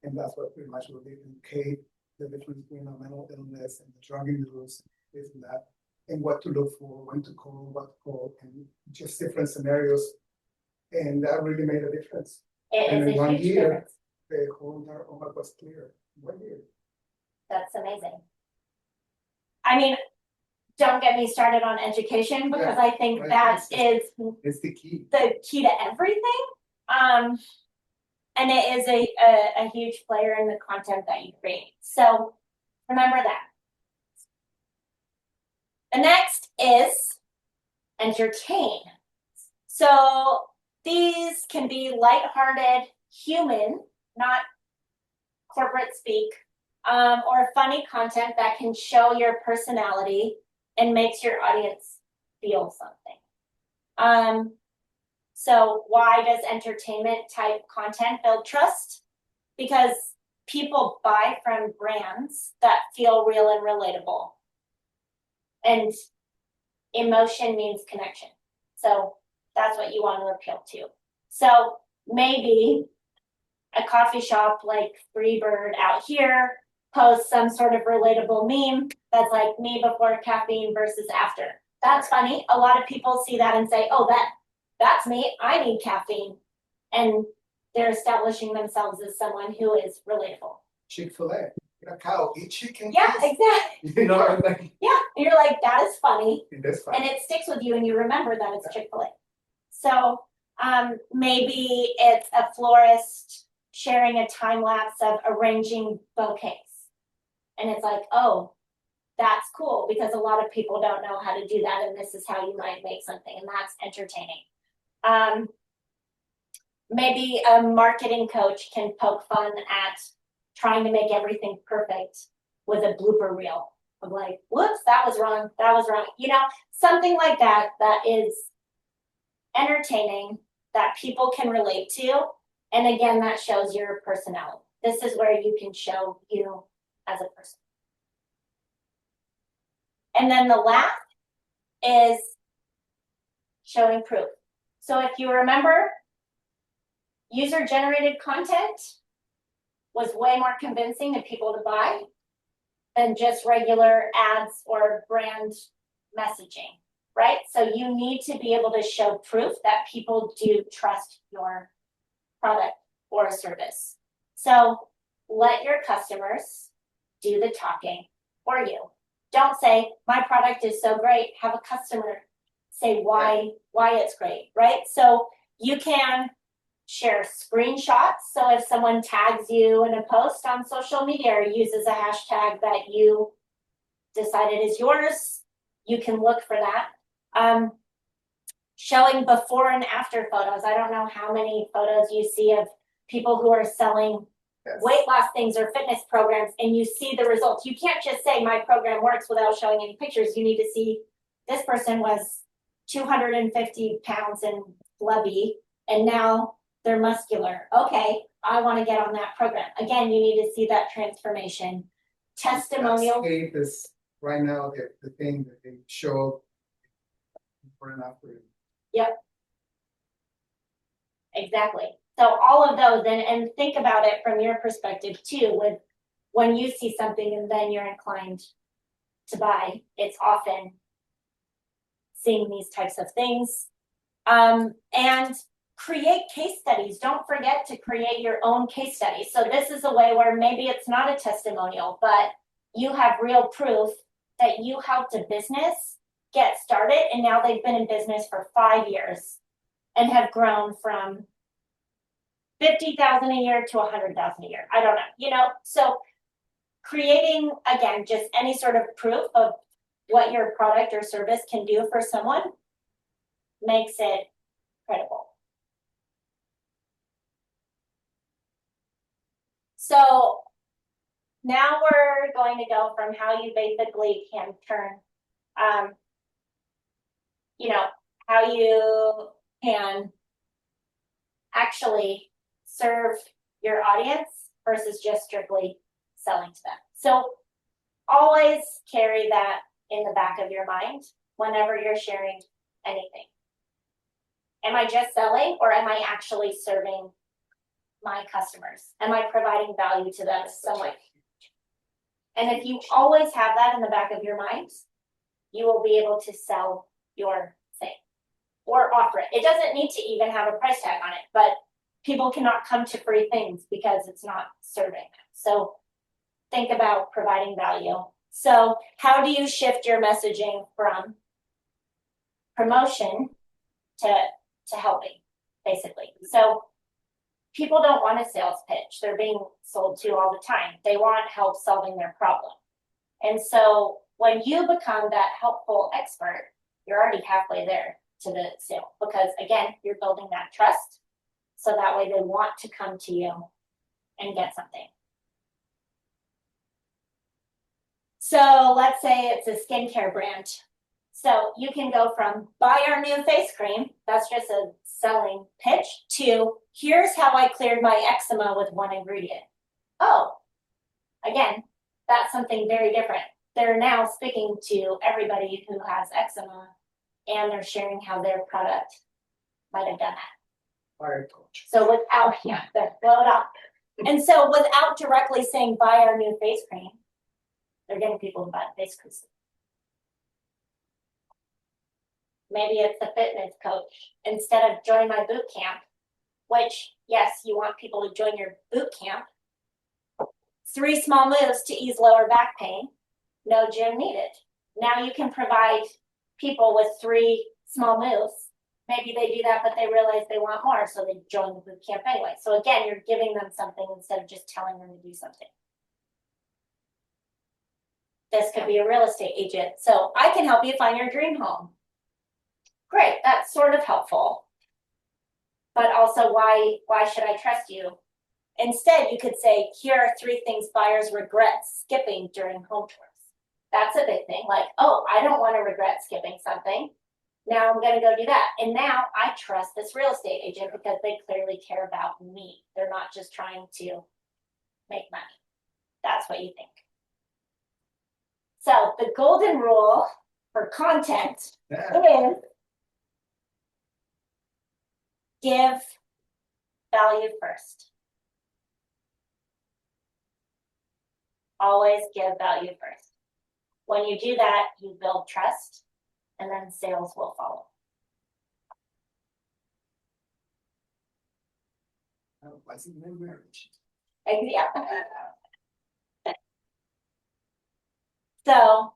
and that's what pretty much will educate the difference between a mental illness and the drug use, this and that, and what to look for, when to call, what to call, and just different scenarios. And that really made a difference. It is a huge difference. The whole homework was clear. 1 year. That's amazing. I mean, don't get me started on education because I think that is it's the key to everything. And it is a huge player in the content that you create. So remember that. The next is entertain. So these can be lighthearted, human, not corporate speak, or funny content that can show your personality and makes your audience feel something. So why does entertainment type content build trust? Because people buy from brands that feel real and relatable. And emotion means connection. So that's what you want to appeal to. So maybe a coffee shop like Freebird out here posts some sort of relatable meme that's like me before caffeine versus after. That's funny. A lot of people see that and say, oh, that's me. I need caffeine. And they're establishing themselves as someone who is relatable. Chick-fil-A. You're a cow, eat chicken. Yeah, exactly. You know, like, yeah, and you're like, that is funny. it is funny. And it sticks with you and you remember that it's Chick-fil-A. So maybe it's a florist sharing a time lapse of arranging bouquets. And it's like, oh, that's cool because a lot of people don't know how to do that. And this is how you might make something. And that's entertaining. Maybe a marketing coach can poke fun at trying to make everything perfect with a blooper reel of like, whoops, that was wrong. That was wrong. You know, something like that, that is entertaining, that people can relate to. And again, that shows your personality. This is where you can show you as a person. And then the last is showing proof. So if you remember, user-generated content was way more convincing to people to buy than just regular ads or brand messaging, right? So you need to be able to show proof that people do trust your product or service. So let your customers do the talking for you. Don't say, my product is so great. Have a customer say why it's great, right? So you can share screenshots. So if someone tags you in a post on social media or uses a hashtag that you decided is yours, you can look for that. Showing before and after photos. I don't know how many photos you see of people who are selling weight loss things or fitness programs, and you see the results. You can't just say my program works without showing any pictures. You need to see this person was 250 pounds and flubby, and now they're muscular. Okay, I want to get on that program. Again, you need to see that transformation. Testimonial. Escape is right now the thing that they show before and after. Yep. Exactly. So all of those, and think about it from your perspective too, with when you see something and then you're inclined to buy, it's often seeing these types of things. And create case studies. Don't forget to create your own case studies. So this is a way where maybe it's not a testimonial, but you have real proof that you helped a business get started, and now they've been in business for 5 years and have grown from 50,000 a year to 100,000 a year. I don't know, so creating, again, just any sort of proof of what your product or service can do for someone makes it credible. So now we're going to go from how you basically can turn, how you can actually serve your audience versus just strictly selling to them. So always carry that in the back of your mind whenever you're sharing anything. Am I just selling, or am I actually serving my customers? Am I providing value to them in some way? And if you always have that in the back of your mind, you will be able to sell your thing or offer it. It doesn't need to even have a price tag on it, but people cannot come to free things because it's not serving them. So think about providing value. So how do you shift your messaging from promotion to helping, basically? So people don't want a sales pitch. They're being sold to all the time. They want help solving their problem. And so when you become that helpful expert, you're already halfway there to the sale, because again, you're building that trust. So that way they want to come to you and get something. So let's say it's a skincare brand. So you can go from buy our new face cream, that's just a selling pitch, to here's how I cleared my eczema with one ingredient. Oh, again, that's something very different. They're now speaking to everybody who has eczema, and they're sharing how their product might have done that. Fire coach. So without, blow it up. And so without directly saying buy our new face cream, they're getting people to buy the face cream. Maybe it's the fitness coach. Instead of join my boot camp, which, yes, you want people to join your boot camp. 3 small moves to ease lower back pain. No gym needed. Now you can provide people with 3 small moves. Maybe they do that, but they realize they want more, so they join the boot camp anyway. So again, you're giving them something instead of just telling them to do something. This could be a real estate agent. So I can help you find your dream home. Great, that's sort of helpful. But also, why should I trust you? Instead, you could say, here are 3 things buyers regret skipping during home tours. That's a big thing. Like, oh, I don't want to regret skipping something. Now I'm going to go do that. And now I trust this real estate agent because they clearly care about me. They're not just trying to make money. That's what you think. So the golden rule for content is give value first. Always give value first. When you do that, you build trust, and then sales will follow. Yeah. So,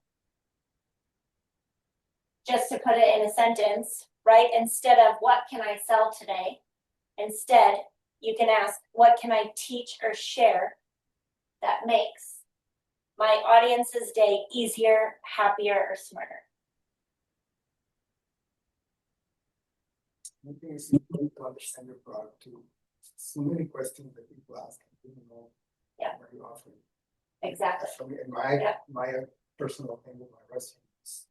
just to put it in a sentence, right? Instead of what can I sell today? Instead, you can ask, what can I teach or share that makes my audience's day easier, happier, or smarter? I think it's important to understand your product too. So many questions that people ask, I don't know. Yeah. What you're offering. Exactly. For me, and Yeah. my personal thing with my restaurant is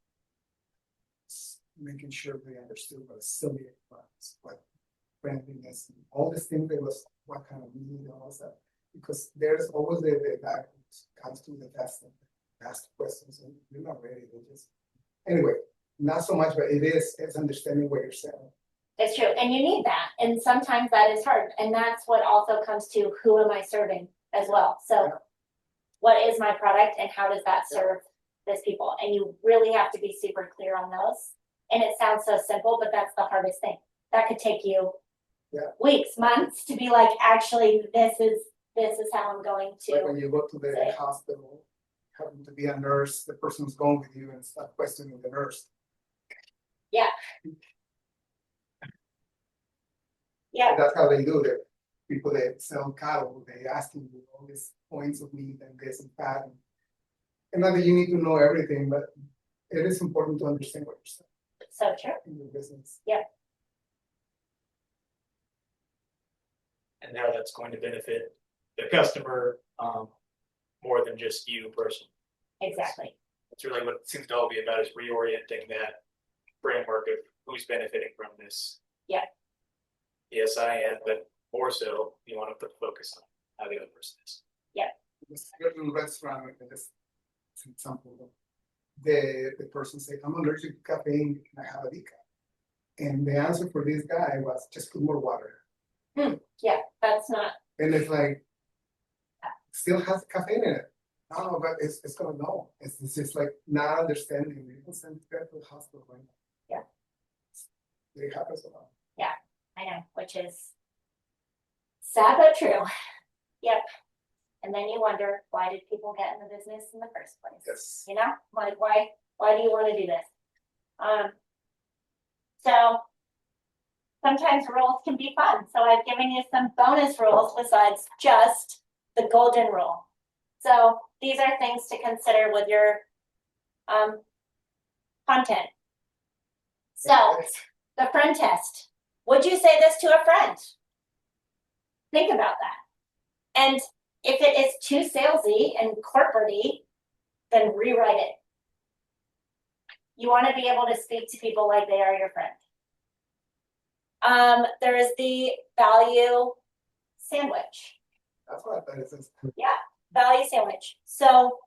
making sure they understood what affiliate was, what branding is, and all these things. There was what kind of meaning and all that. Because there's always the guy who comes to the test and ask questions, and you're not ready. They just anyway, not so much, but it's understanding what you're selling. It's true, and you need that, and sometimes that is hard, and that's what also comes to who am I serving as well. So, Yeah. what is my product, and how does that serve these people? And you really have to be super clear on those. And it sounds so simple, but that's the hardest thing. That could take you weeks, months to be like, actually, this is how I'm going to. Like when you go to the say. hospital, having to be a nurse, the person who's going with you and start questioning the nurse. Yeah. Yeah. That's how they do it. People that sell cattle, they asking you all these points of meat and this and that. And not that you need to know everything, but it is important to understand what you're selling So true. in your business. And how that's going to benefit the customer, more than just you personally. Exactly. That's really what it seems to all be about, is reorienting that framework of who's benefiting from this. Yeah. Yes, I am, but more so, you want to put the focus on how the other person is. This certain restaurant, like this example, the person said, I'm allergic to caffeine, can I have a decaf? And the answer for this guy was just put more water. Yeah, that's not. And it's like, still has caffeine in it. No, but it's gonna know. It's just like not understanding. You can send it to the hospital right now. Yeah. It happens a lot. I know, which is sad but true. Yep. And then you wonder, why did people get in the business in the first place? Yes. You know, like why do you want to do this? So sometimes rules can be fun. So I've given you some bonus rules besides just the golden rule. So these are things to consider with your content. So the friend test. Would you say this to a friend? Think about that. And if it is too salesy and corporate-y, then rewrite it. You want to be able to speak to people like they are your friend. There is the value sandwich. That's what I thought it says. Value sandwich. So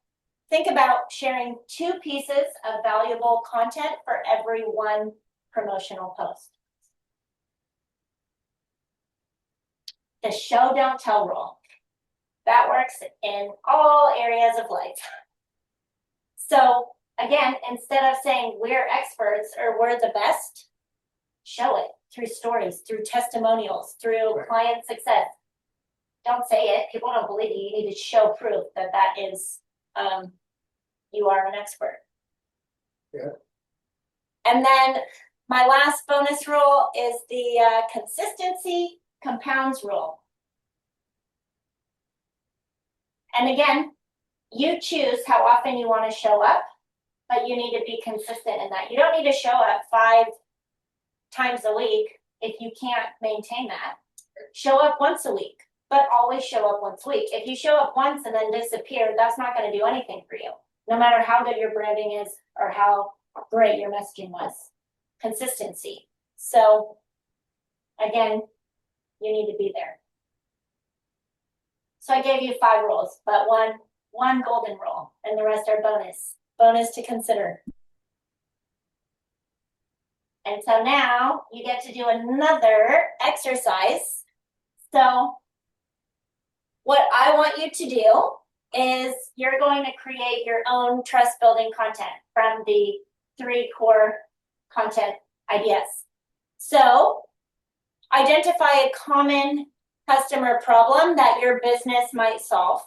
think about sharing 2 pieces of valuable content for every 1 promotional post. The show don't tell rule. That works in all areas of life. So again, instead of saying we're experts or we're the best, show it through stories, through testimonials, through client success. Don't say it. People don't believe you. You need to show proof that that is, you are an expert. Yeah. And then my last bonus rule is the consistency compounds rule. And again, you choose how often you want to show up, but you need to be consistent in that. You don't need to show up 5 times a week if you can't maintain that. Show up once a week, but always show up once a week. If you show up once and then disappear, that's not going to do anything for you, no matter how good your branding is or how great your messaging was. Consistency. So again, you need to be there. So I gave you 5 rules, but one golden rule, and the rest are bonus to consider. And so now you get to do another exercise. So what I want you to do is you're going to create your own trust building content from the 3 core content ideas. So identify a common customer problem that your business might solve.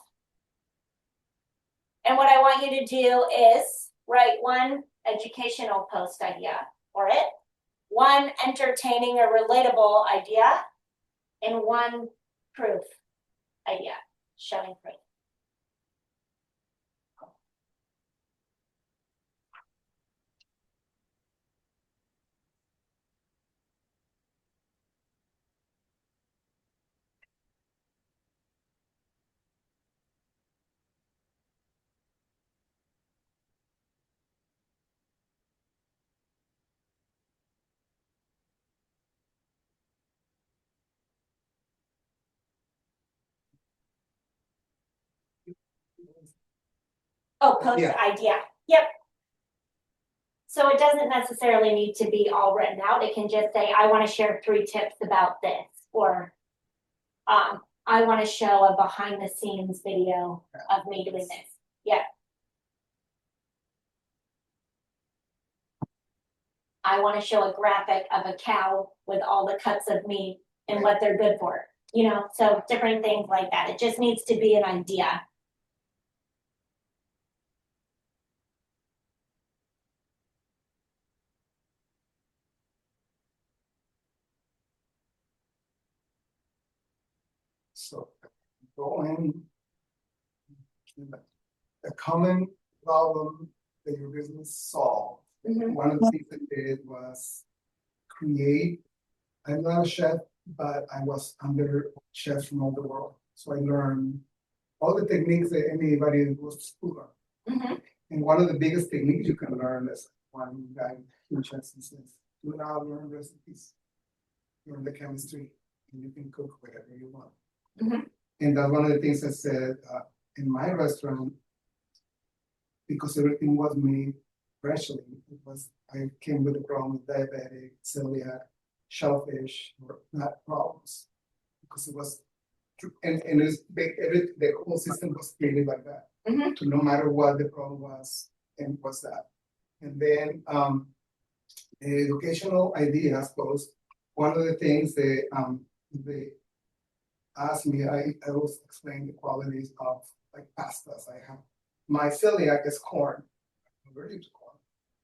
And what I want you to do is write 1 educational post idea for it, 1 entertaining or relatable idea, and 1 proof idea, showing proof. Oh, post Yeah. idea, yep. So it doesn't necessarily need to be all written out, it can just say, I wanna share 3 tips about this, or I wanna show a behind the scenes video of me doing this, yeah. I wanna show a graphic of a cow with all the cuts of meat and what they're good for, you know, so different things like that, it just needs to be an idea. So going, a common problem that your business solved. Mhm. One of the things I did was create. I'm not a chef, but I was under chefs from all the world, so I learned all the techniques that anybody that goes to school learn. Mhm. And one of the biggest techniques you can learn is one guy, huge says, do not learn recipes, learn the chemistry, and you can cook whatever you want. Mhm. And that's one of the things I said in my restaurant, because everything was made freshly. It was, I came with a problem with diabetic, celiac, shellfish, were not problems, because it was, and it's the whole system was created like that. Mhm. To no matter what the problem was, and was that. And then the educational idea, I suppose, one of the things they asked me, I always explain the qualities of like pastas. I have my celiac is corn, I'm allergic to corn,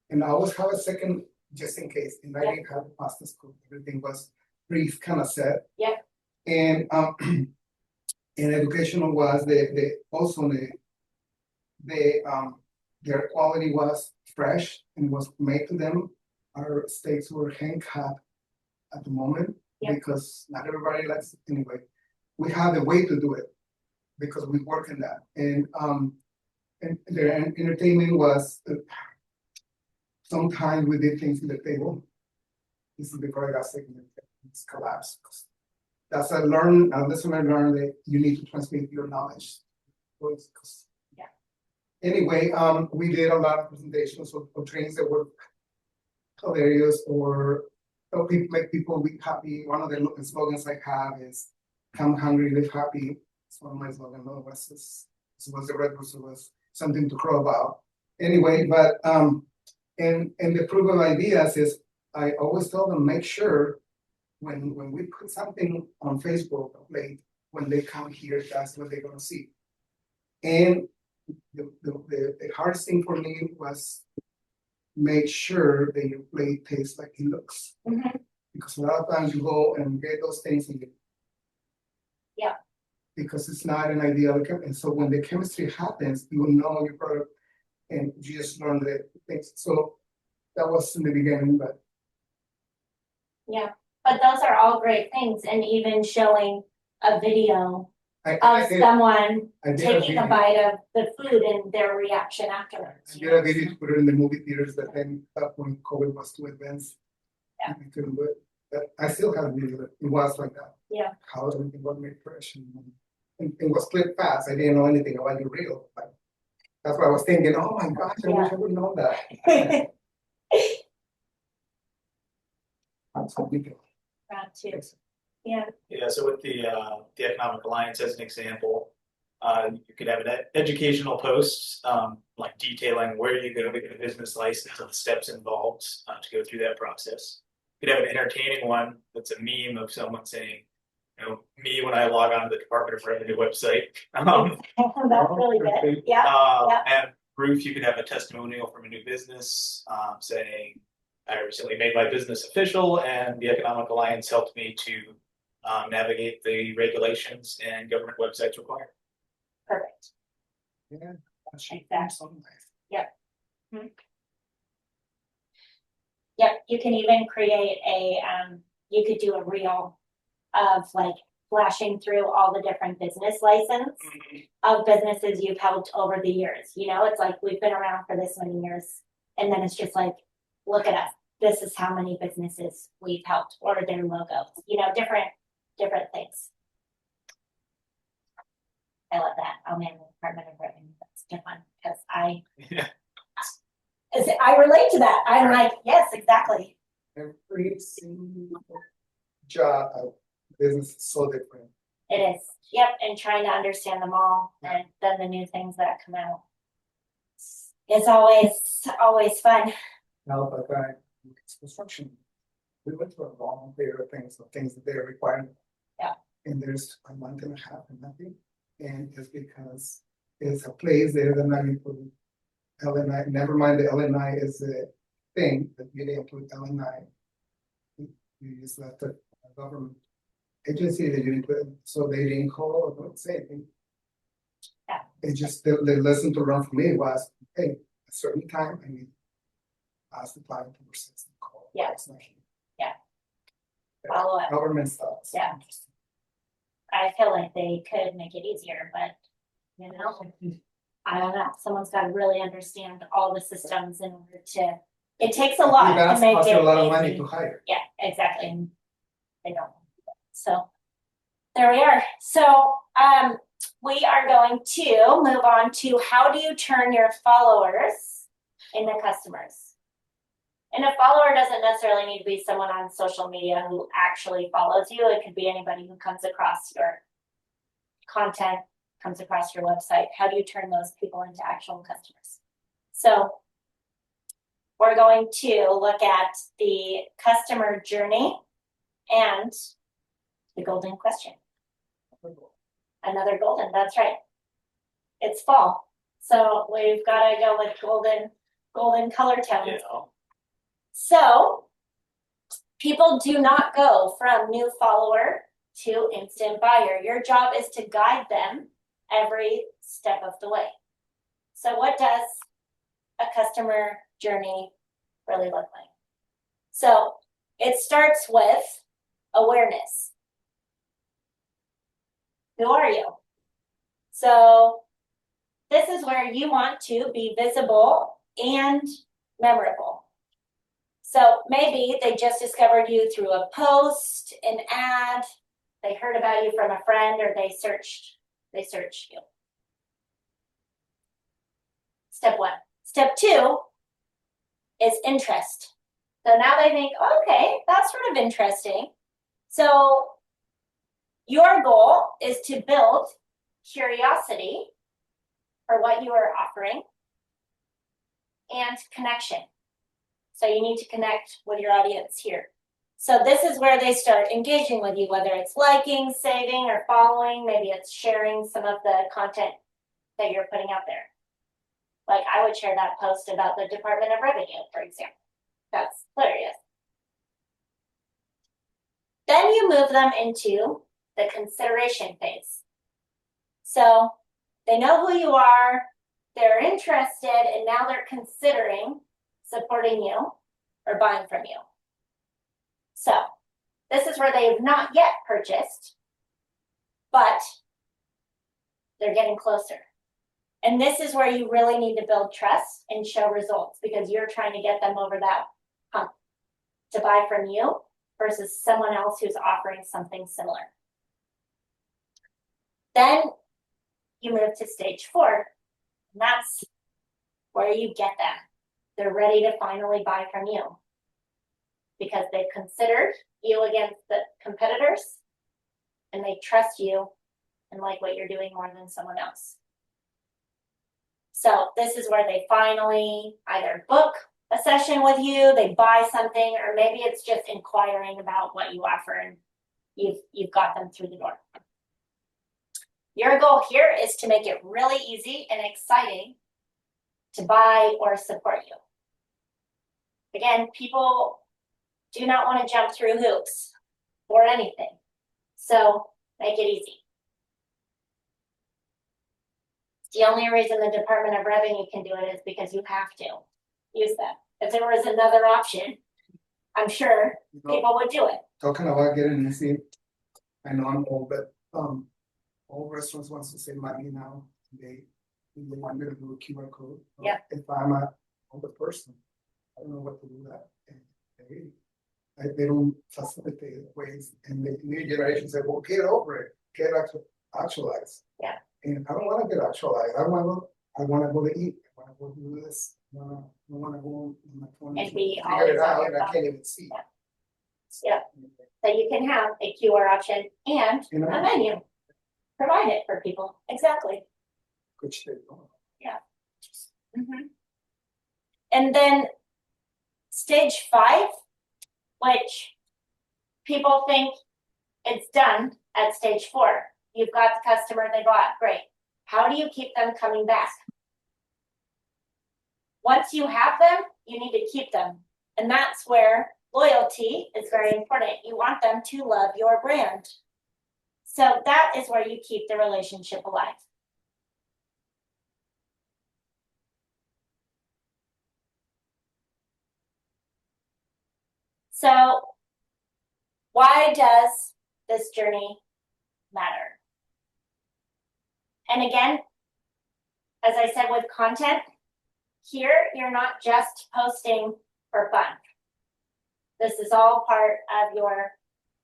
and I always have a second just in case. And I didn't have the pastas cooked; everything was brief, kind of set. Yeah. And and educational was the also their quality was fresh and was made to them. Our steaks were hand cut at the moment because not everybody likes it anyway. We have a way to do it because we work in that. And their entertainment was sometimes we did things in the table. This is before I got sick and it's collapsed. That's a lesson I learned that you need to transmit your knowledge. Yeah. Anyway, we did a lot of presentations of trainings that were hilarious or help people make people be happy. One of the slogans I have is "Come hungry, live happy." It's one of my slogans. No, it was the red rooster was something to crow about. Anyway, but and the proof of ideas is I always tell them make sure when we put something on Facebook late, when they come here, that's what they're gonna see. And the hardest thing for me was make sure that your plate tastes like it looks. Mhm. Because a lot of times you go and get those things and Yeah. because it's not an ideal and so when the chemistry happens, you will know your product and you just learn the things. So that was in the beginning, but Yeah, but those are all great things, and even showing a video I of did, someone I did taking a video. bite of the food and their reaction afterwards. I did a video to put it in the movie theaters, but then at that point COVID was too advanced. Yeah. I couldn't do it. But I still have a video that it was like that. Yeah. How everything was made fresh and it was clipped fast. I didn't know anything about the reel. Like, that's why I was thinking, oh my gosh, I wish I would know that. That's what we do. Round 2. Yeah. Yeah, so with the Economic Alliance as an example, you could have an educational post, like detailing where you go to get a business license and the steps involved to go through that process. You could have an entertaining one that's a meme of someone saying, you know, me when I log on to the Department of Revenue website. That's really good. Yeah. And Ruth, you could have a testimonial from a new business saying, I recently made my business official and the Economic Alliance helped me to navigate the regulations and government websites required. Perfect. Yeah. Exactly. Yep. Hmm. Yep, you can even create a, you could do a reel of like flashing through all the different business license of businesses you've helped over the years. You know, it's like we've been around for this many years. And then it's just like, look at us. This is how many businesses we've helped or their logos, you know, different things. I love that. I'll man the Department of Revenue. I relate to that. I'm like, yes, exactly. Every single job, business is so different. It is. Yep, and trying to understand them all and then the new things that come out. It's always fun. Now, but it's construction. We went through a long period of things that they're requiring. Yeah. And there's a month and a half and nothing. And it's because it's a place there that now you put LNI, never mind the LNI is a thing that you didn't put LNI. You just left the government agency that you didn't put, so they didn't call or don't say anything. Yeah. It just, the lesson to learn for me was, hey, a certain time, I need to ask the client to persist and call. Yeah. It's not- Follow up. Government stuff. Yeah. I feel like they could make it easier, but I don't know. Someone's got to really understand all the systems in order to. It takes a lot to make Costs it you a lot of money easy. to hire. Yeah, exactly. And they don't. So there we are. So we are going to move on to how do you turn your followers into customers? And a follower doesn't necessarily need to be someone on social media who actually follows you. It could be anybody who comes across your content, comes across your website. How do you turn those people into actual customers? So we're going to look at the customer journey and the golden question. Another golden, that's right. It's fall. So we've got to go with golden color tones. Yeah. So people do not go from new follower to instant buyer. Your job is to guide them every step of the way. So what does a customer journey really look like? So it starts with awareness. Who are you? So this is where you want to be visible and memorable. So maybe they just discovered you through a post, an ad, they heard about you from a friend, or they searched you. Step one. Step two is interest. So now they think, okay, that's sort of interesting. So your goal is to build curiosity for what you are offering and connection. So you need to connect with your audience here. So this is where they start engaging with you, whether it's liking, saving, or following. Maybe it's sharing some of the content that you're putting out there. Like I would share that post about the Department of Revenue, for example. That's hilarious. Then you move them into the consideration phase. So they know who you are, they're interested, and now they're considering supporting you or buying from you. So this is where they have not yet purchased, but they're getting closer. And this is where you really need to build trust and show results, because you're trying to get them over that hump to buy from you versus someone else who's offering something similar. Then you move to stage 4, and that's where you get them. They're ready to finally buy from you because they've considered you against the competitors and they trust you and like what you're doing more than someone else. So this is where they finally either book a session with you, they buy something, or maybe it's just inquiring about what you offer and you've got them through the door. Your goal here is to make it really easy and exciting to buy or support you. Again, people do not want to jump through hoops for anything. So make it easy. The only reason the Department of Revenue can do it is because you have to use that. If there was another option, I'm sure people would do it. Talking about getting easy, I know I'm old, but all restaurants wants to save money now. They want me to do a QR code. Yeah. If I'm an older person, I don't know what to do that. And they don't facilitate ways, and the new generation say, well, get over it, get actualized. Yeah. And I don't want to get actualized. I want to go to eat. I want to go do this. No, I wanna go on my phone. And be figure always it on out, your and I phone. can't even see. Yeah. So you can have a QR option and You know? a menu. Provide it for people, exactly. Good shit. Mhm. And then stage 5, which people think it's done at stage 4. You've got the customer, they bought, great. How do you keep them coming back? Once you have them, you need to keep them. And that's where loyalty is very important. You want them to love your brand. So that is where you keep the relationship alive. So why does this journey matter? And again, as I said with content, here you're not just posting for fun. This is all part of your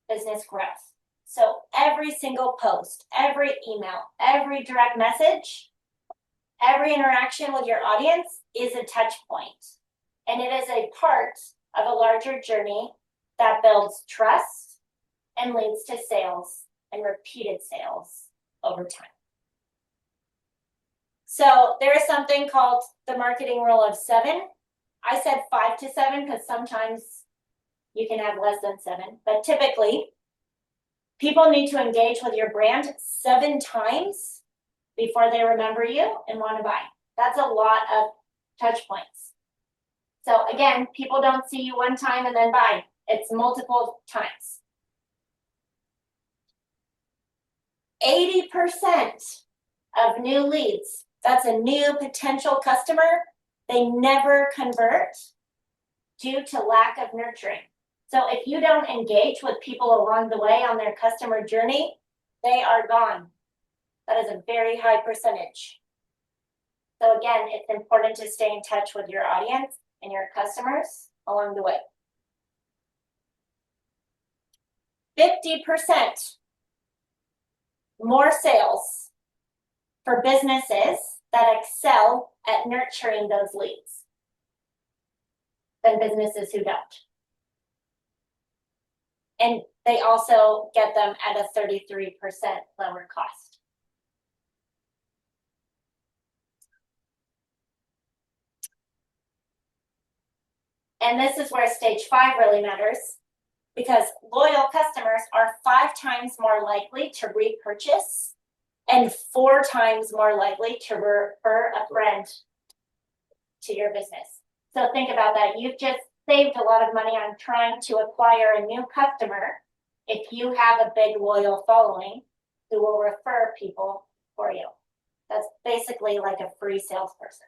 business growth. So every single post, every email, every direct message, every interaction with your audience is a touch point. And it is a part of a larger journey that builds trust and leads to sales and repeated sales over time. So there is something called the marketing rule of 7. I said 5 to 7 because sometimes you can have less than 7, but typically people need to engage with your brand 7 times before they remember you and want to buy. That's a lot of touch points. So again, people don't see you one time and then buy. It's multiple times. 80% of new leads, that's a new potential customer, they never convert due to lack of nurturing. So if you don't engage with people along the way on their customer journey, they are gone. That is a very high percentage. So again, it's important to stay in touch with your audience and your customers along the way. 50% more sales for businesses that excel at nurturing those leads than businesses who don't. And they also get them at a 33% lower cost. And this is where stage 5 really matters, because loyal customers are 5 times more likely to repurchase and 4 times more likely to refer a friend to your business. So think about that. You've just saved a lot of money on trying to acquire a new customer if you have a big loyal following who will refer people for you. That's basically like a free salesperson.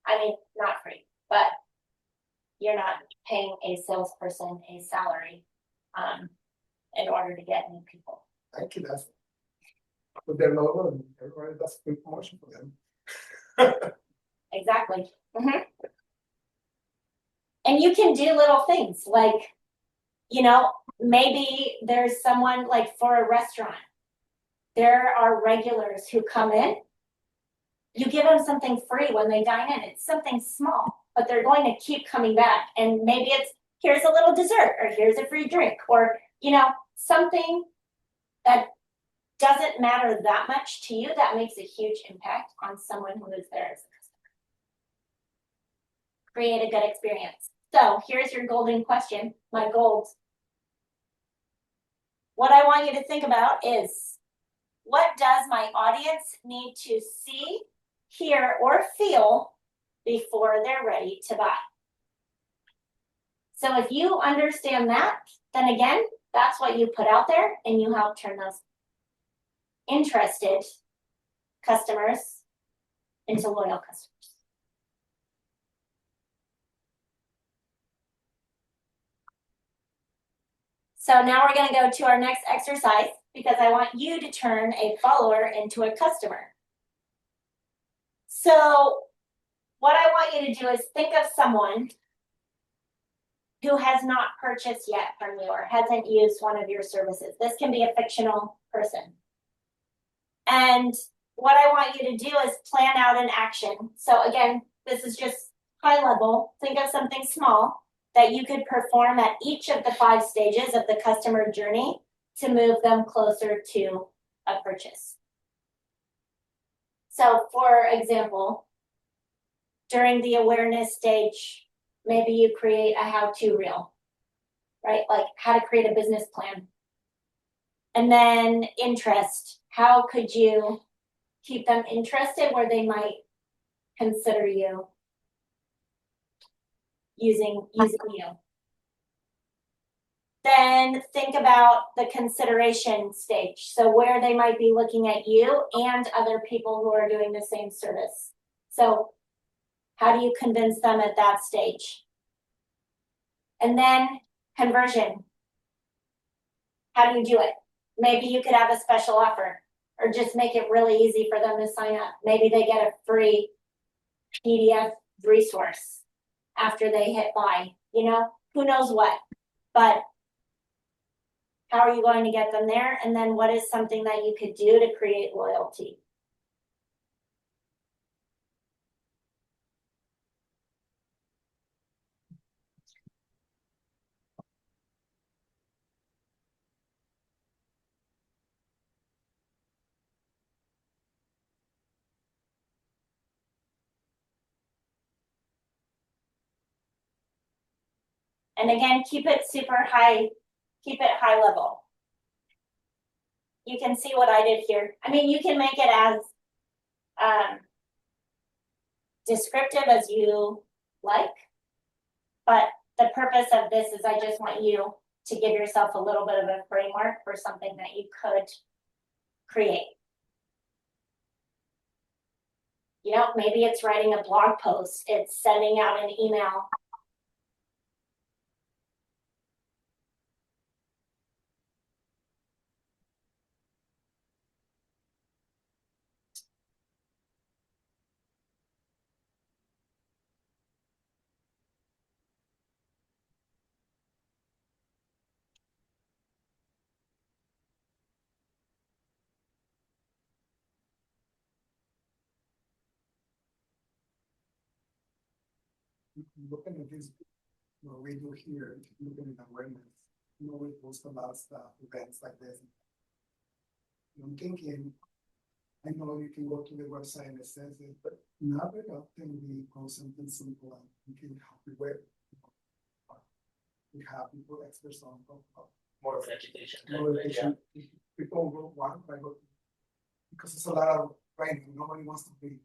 I mean, not free, but you're not paying a salesperson a salary in order to get new people. Thank you, that's with their logo, and everybody does a good promotion for them. Exactly. Mm-hmm. And you can do little things like, you know, maybe there's someone like for a restaurant, there are regulars who come in. You give them something free when they dine in. It's something small, but they're going to keep coming back. And maybe it's here's a little dessert, or here's a free drink, or, you know, something that doesn't matter that much to you that makes a huge impact on someone who is there as a customer. Create a good experience. So here's your golden question, my gold. What I want you to think about is, what does my audience need to see, hear, or feel before they're ready to buy? So if you understand that, then again, that's what you put out there, and you help turn those interested customers into loyal customers. So now we're going to go to our next exercise, because I want you to turn a follower into a customer. So what I want you to do is think of someone who has not purchased yet from you or hasn't used one of your services. This can be a fictional person. And what I want you to do is plan out an action. So again, this is just high level, think of something small that you could perform at each of the 5 stages of the customer journey to move them closer to a purchase. So for example, during the awareness stage, maybe you create a how-to reel, right? Like how to create a business plan. And then interest, how could you keep them interested where they might consider you using you. Then think about the consideration stage. So where they might be looking at you and other people who are doing the same service. So how do you convince them at that stage? And then conversion. How do you do it? Maybe you could have a special offer or just make it really easy for them to sign up. Maybe they get a free PDF resource after they hit buy, you know, who knows what, but how are you going to get them there? And then what is something that you could do to create loyalty? And again, keep it super high, keep it high level. You can see what I did here. I mean, you can make it as descriptive as you like, but the purpose of this is I just want you to give yourself a little bit of a framework for something that you could create. You know, maybe it's writing a blog post, it's sending out an email. Looking at this, what we do here, looking at awareness, you know, we post a lot of stuff, events like this. I'm thinking, I know you can go to the website and it says it, but not very often we post something simple and we can help you with. We have people experts on More of an education. motivation. People go want by go because it's a lot of writing. Nobody wants to be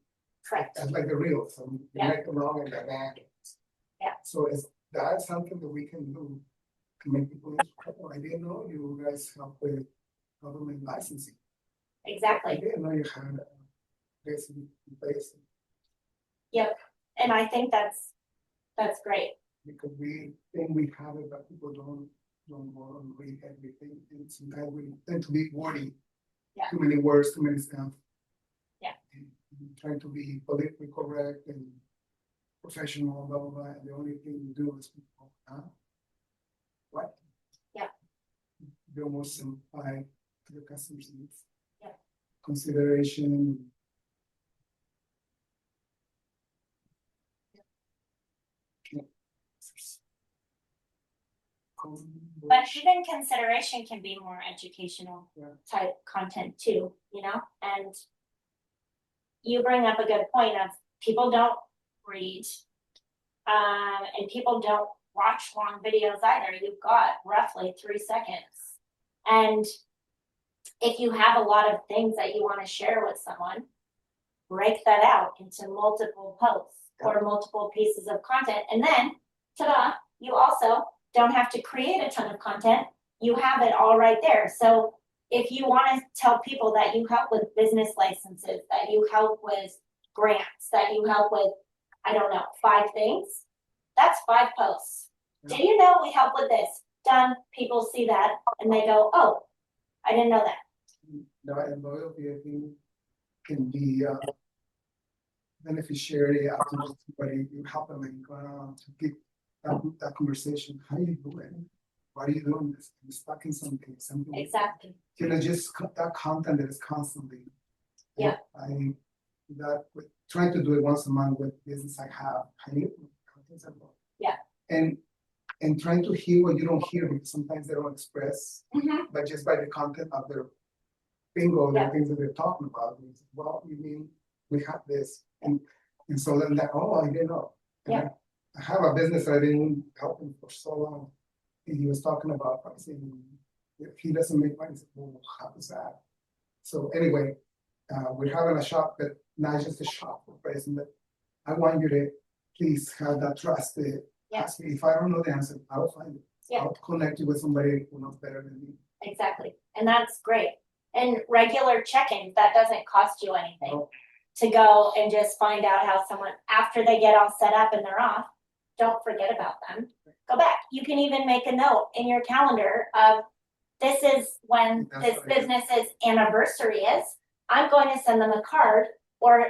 Correct. that's like the real. So you Yeah. make them wrong and they're bad. Yeah. So is that something that we can do to make people I didn't know you guys help with government licensing. I Exactly. didn't know you had this in place Yep. And I think that's great. because we think we have it, but people don't want to read everything. And sometimes we tend to be wordy. Yeah. Too many words, too many stuff. Yeah. And trying to be politically correct and professional, blah, blah, blah. And the only thing you do is people, what? Yeah. Be more simplified to the customer's needs. Yeah. Consideration. But even consideration can be more educational Yeah. type content too, you know? And you bring up a good point of people don't read, and people don't watch long videos either. You've got roughly 3 seconds. And if you have a lot of things that you want to share with someone, break that out into multiple posts or multiple pieces of content. And then, ta-da, you also don't have to create a ton of content. You have it all right there. So if you want to tell people that you help with business licenses, that you help with grants, that you help with, I don't know, 5 things, that's 5 posts. Yeah. Do you know we help with this? Done. People see that and they go, oh, I didn't know that. And loyalty, I think, can be beneficiary after somebody you help them and to keep that conversation. How are you doing? Why are you doing this? You're stuck in something. Exactly. You know, just that content that is constantly. Yeah. Trying to do it once a month with business I have. and trying to hear what you don't hear, because sometimes they don't express, Mhm. but just by the content of their bingo, the Yeah. things that they're talking about, it's, well, you mean, we have this, and so then that, oh, I didn't know. And Yeah. I have a business that I've been helping for so long, and he was talking about pricing, if he doesn't make money, he's like, well, how is that? So anyway, we're having a shop, but not just a shop for pricing, but I want you to please have that trust to Yeah. ask me. If I don't know the answer, I will find it. Yeah. I'll connect you with somebody who knows better than me. Exactly, and that's great. And regular check-ins, that doesn't cost you anything. No. To go and just find out how someone, after they get all set up and they're off, don't forget about them. Go back. You can even make a note in your calendar of, this is when That's this what I do. business's anniversary is. I'm going to send them a card or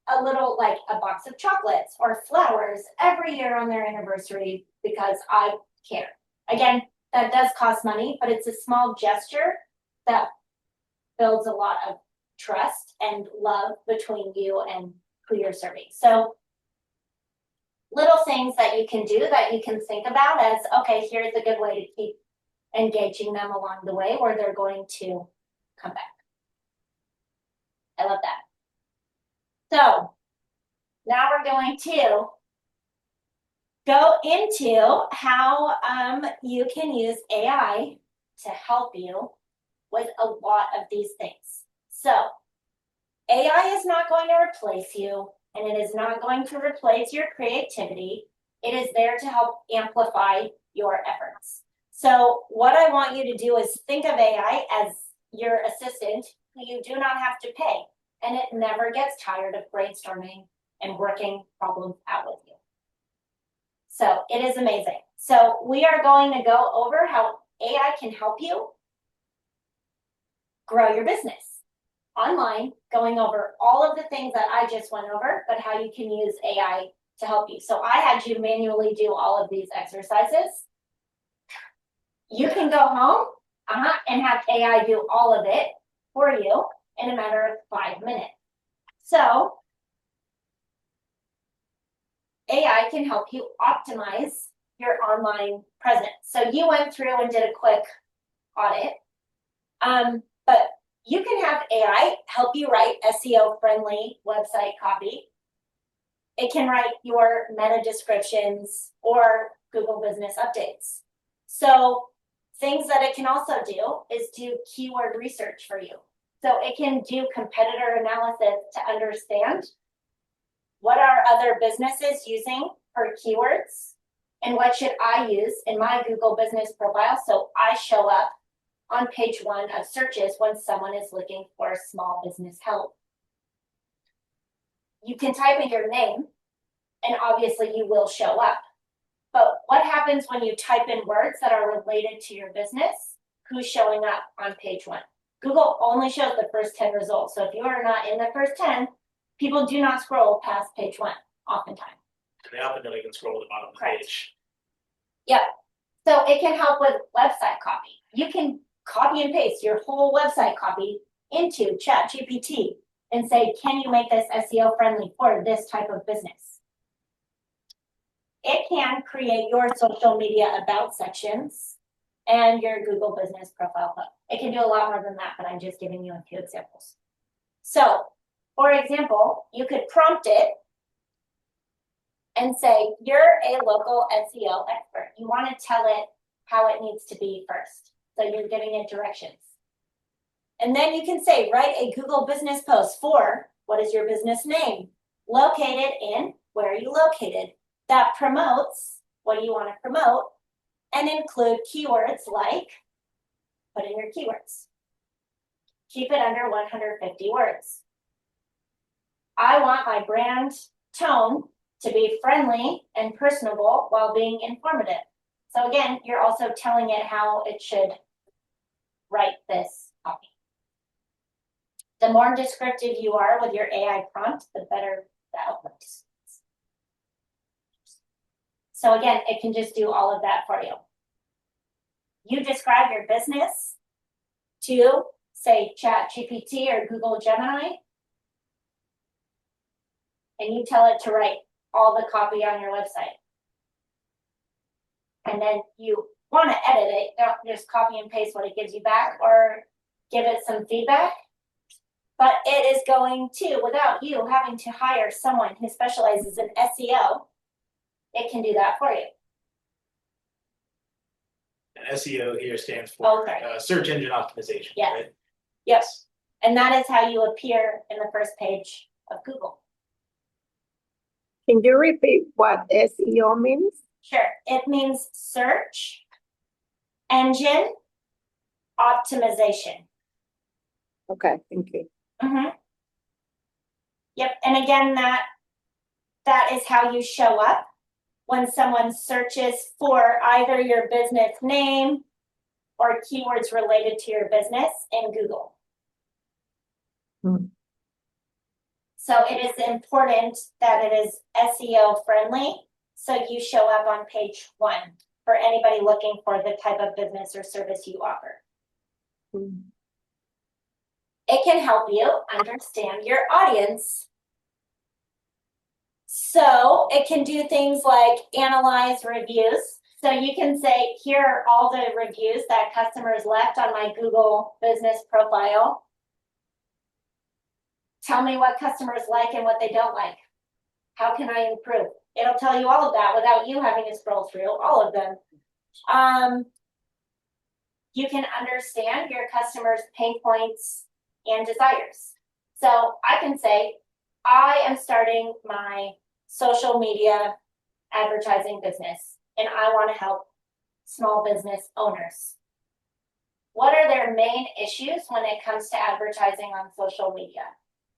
a little, like a box of chocolates or flowers every year on their anniversary because I care. Again, that does cost money, but it's a small gesture that builds a lot of trust and love between you and who you're serving. So little things that you can do that you can think about as, okay, here's a good way to keep engaging them along the way where they're going to come back. I love that. So now we're going to go into how you can use AI to help you with a lot of these things. So AI is not going to replace you, and it is not going to replace your creativity. It is there to help amplify your efforts. So what I want you to do is think of AI as your assistant who you do not have to pay, and it never gets tired of brainstorming and working problems out with you. So it is amazing. So we are going to go over how AI can help you grow your business online, going over all of the things that I just went over, but how you can use AI to help you. So I had you manually do all of these exercises. You can go home and have AI do all of it for you in a matter of 5 minutes. So AI can help you optimize your online presence. So you went through and did a quick audit, but you can have AI help you write SEO-friendly website copy. It can write your meta descriptions or Google Business Updates. So things that it can also do is do keyword research for you. So it can do competitor analysis to understand what are other businesses using for keywords and what should I use in my Google Business profile so I show up on page 1 of searches when someone is looking for small business help. You can type in your name and obviously you will show up. But what happens when you type in words that are related to your business? Who's showing up on page 1? Google only shows the first 10 results. So if you are not in the first 10, people do not scroll past page 1 oftentimes. They often don't even scroll to the bottom of the Correct. page. Yep. So it can help with website copy. You can copy and paste your whole website copy into ChatGPT and say, can you make this SEO friendly for this type of business? It can create your social media about sections and your Google Business profile. It can do a lot more than that, but I'm just giving you a few examples. So, for example, you could prompt it and say, you're a local SEO expert. You want to tell it how it needs to be first. So you're giving it directions. And then you can say, write a Google business post for, what is your business name? Located in, where are you located? That promotes, what do you want to promote? And include keywords like, put in your keywords. Keep it under 150 words. I want my brand tone to be friendly and personable while being informative. So again, you're also telling it how it should write this copy. The more descriptive you are with your AI prompt, the better the output is. So again, it can just do all of that for you. You describe your business to, say, ChatGPT or Google Gemini, and you tell it to write all the copy on your website. and then you want to edit it, don't just copy and paste what it gives you back or give it some feedback. But it is going to, without you having to hire someone who specializes in SEO, it can do that for you. And SEO here stands for Okay. search engine optimization, Yes. right? Yes. And that is how you appear in the first page of Google. Can you repeat what SEO means? Sure. It means search engine optimization. Okay, thank you. Yep. And again, that is how you show up when someone searches for either your business name or keywords related to your business in Google. So it is important that it is SEO friendly, so you show up on page 1 for anybody looking for the type of business or service you offer. It can help you understand your audience. So it can do things like analyze reviews. So you can say, here are all the reviews that customers left on my Google business profile. Tell me what customers like and what they don't like. How can I improve? It'll tell you all of that without you having to scroll through all of them. You can understand your customers' pain points and desires. So I can say, I am starting my social media advertising business, and I want to help small business owners. What are their main issues when it comes to advertising on social media?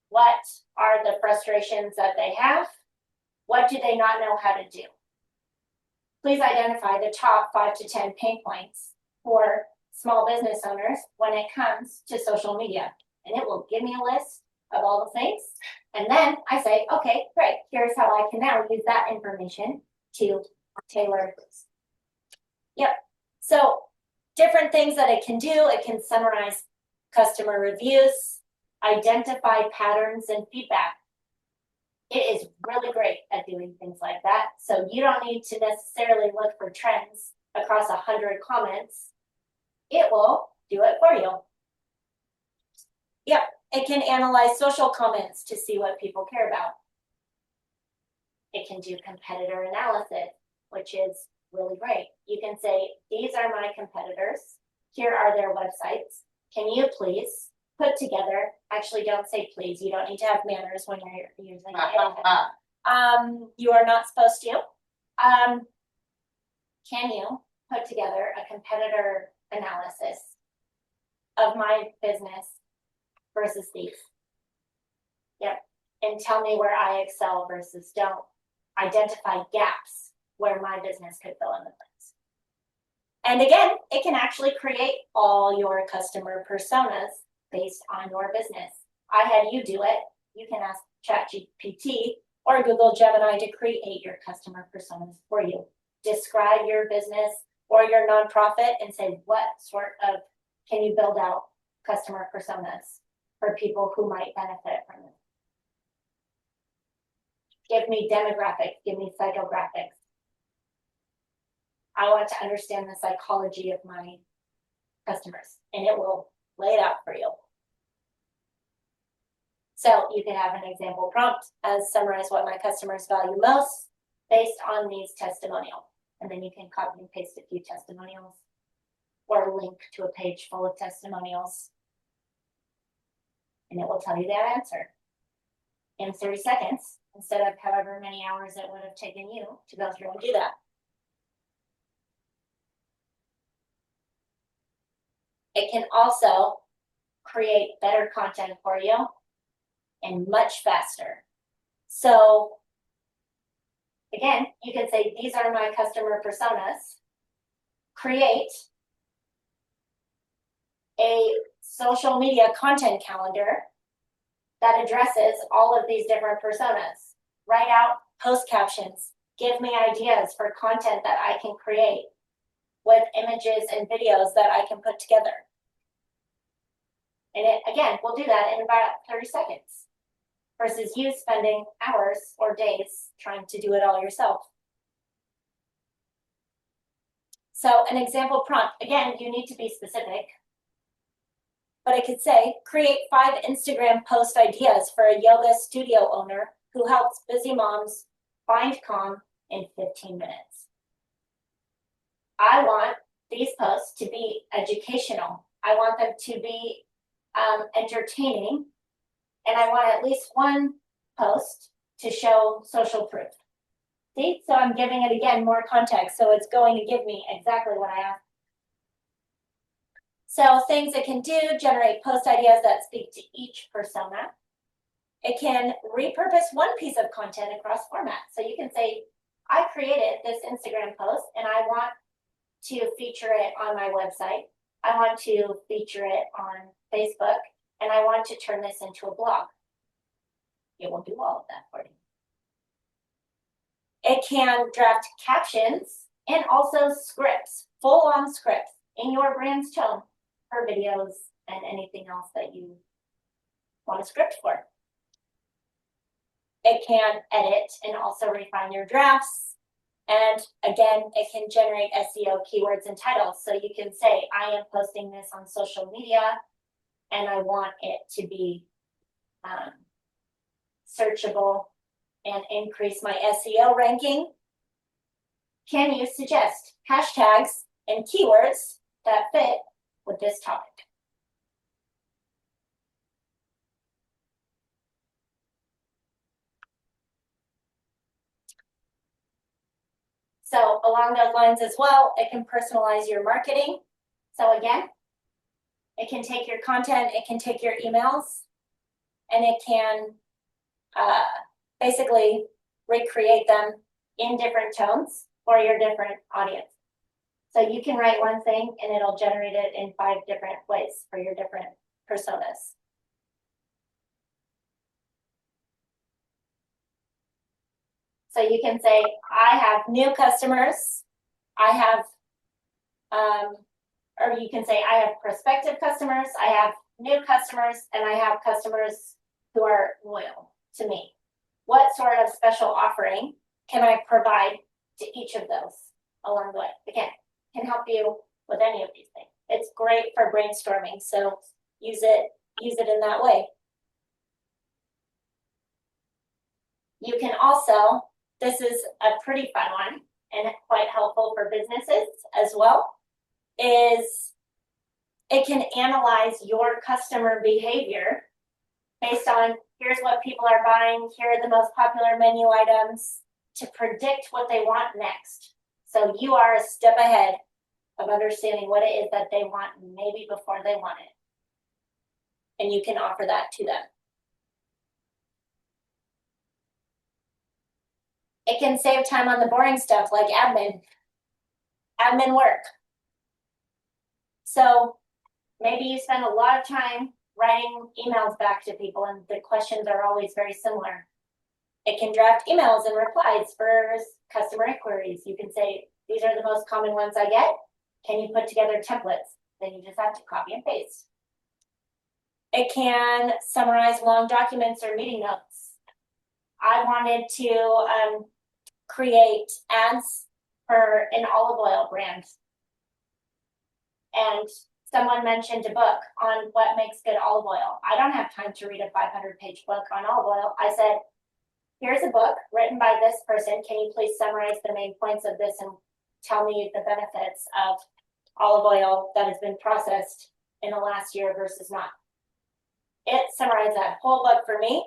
What are the frustrations that they have? What do they not know how to do? Please identify the top 5 to 10 pain points for small business owners when it comes to social media. And it will give me a list of all the things. And then I say, okay, great. Here's how I can now use that information to tailor this. Yep. So different things that it can do. It can summarize customer reviews, identify patterns and feedback. It is really great at doing things like that. So you don't need to necessarily look for trends across 100 comments. It will do it for you. Yep, it can analyze social comments to see what people care about. It can do competitor analysis, which is really great. You can say, these are my competitors. Here are their websites. Can you please put together, actually don't say please, you don't need to have manners when you're using it. You are not supposed to. Can you put together a competitor analysis of my business versus these? Yep. And tell me where I excel versus don't. Identify gaps where my business could fill in the blanks. And again, it can actually create all your customer personas based on your business. I had you do it. You can ask ChatGPT or Google Gemini to create your customer personas for you. Describe your business or your nonprofit and say, what sort of, can you build out customer personas for people who might benefit from it? Give me demographics, give me psychographics. I want to understand the psychology of my customers, and it will lay it out for you. So you can have an example prompt as summarize what my customers value most based on these testimonials. And then you can copy and paste a few testimonials or link to a page full of testimonials. And it will tell you that answer in 30 seconds instead of however many hours it would have taken you to go through and do that. It can also create better content for you and much faster. So again, you can say, these are my customer personas. Create a social media content calendar that addresses all of these different personas. Write out post captions. Give me ideas for content that I can create with images and videos that I can put together. And it, again, we'll do that in about 30 seconds versus you spending hours or days trying to do it all yourself. So an example prompt, again, you need to be specific. But I could say, create 5 Instagram post ideas for a yoga studio owner who helps busy moms find calm in 15 minutes. I want these posts to be educational. I want them to be entertaining. And I want at least one post to show social proof. See, so I'm giving it again more context, so it's going to give me exactly what I asked. So things it can do, generate post ideas that speak to each persona. It can repurpose one piece of content across formats. So you can say, I created this Instagram post and I want to feature it on my website. I want to feature it on Facebook, and I want to turn this into a blog. It will do all of that for you. It can draft captions and also scripts, full-on scripts in your brand's tone for videos and anything else that you want a script for. It can edit and also refine your drafts. And again, it can generate SEO keywords and titles. So you can say, I am posting this on social media and I want it to be searchable and increase my SEO ranking. Can you suggest hashtags and keywords that fit with this topic? So along those lines as well, it can personalize your marketing. So again, it can take your content, it can take your emails, and it can basically recreate them in different tones for your different audience. So you can write one thing and it'll generate it in 5 different ways for your different personas. So you can say, I have new customers, I have, or you can say, I have prospective customers, I have new customers, and I have customers who are loyal to me. What sort of special offering can I provide to each of those along the way? Again, can help you with any of these things. It's great for brainstorming, so use it in that way. You can also, this is a pretty fun one and quite helpful for businesses as well, is it can analyze your customer behavior based on here's what people are buying, here are the most popular menu items, to predict what they want next. So you are a step ahead of understanding what it is that they want maybe before they want it. And you can offer that to them. It can save time on the boring stuff like admin work. So maybe you spend a lot of time writing emails back to people and the questions are always very similar. It can draft emails and replies for customer inquiries. You can say, these are the most common ones I get. Can you put together templates? Then you just have to copy and paste. It can summarize long documents or meeting notes. I wanted to create ads for an olive oil brand. And someone mentioned a book on what makes good olive oil. I don't have time to read a 500-page book on olive oil. I said, here's a book written by this person. Can you please summarize the main points of this and tell me the benefits of olive oil that has been processed in the last year versus not? It summarized that whole book for me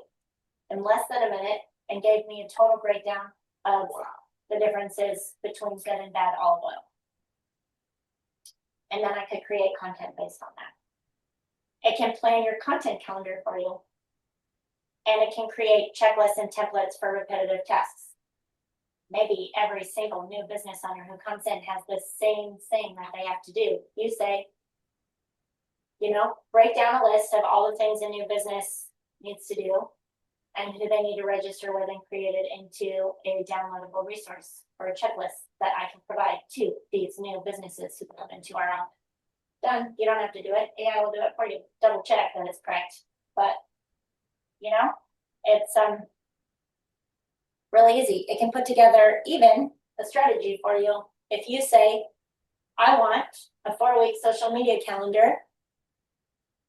in less than a minute and gave me a total breakdown of the differences between good and bad olive oil. And then I could create content based on that. It can plan your content calendar for you. And it can create checklists and templates for repetitive tasks. Maybe every single new business owner who comes in has the same thing that they have to do. You say, break down a list of all the things a new business needs to do and who they need to register with and create it into a downloadable resource or a checklist that I can provide to these new businesses who come into our office. Done. You don't have to do it. AI will do it for you. Double check that it's correct. But, it's really easy. It can put together even a strategy for you. If you say, I want a 4-week social media calendar.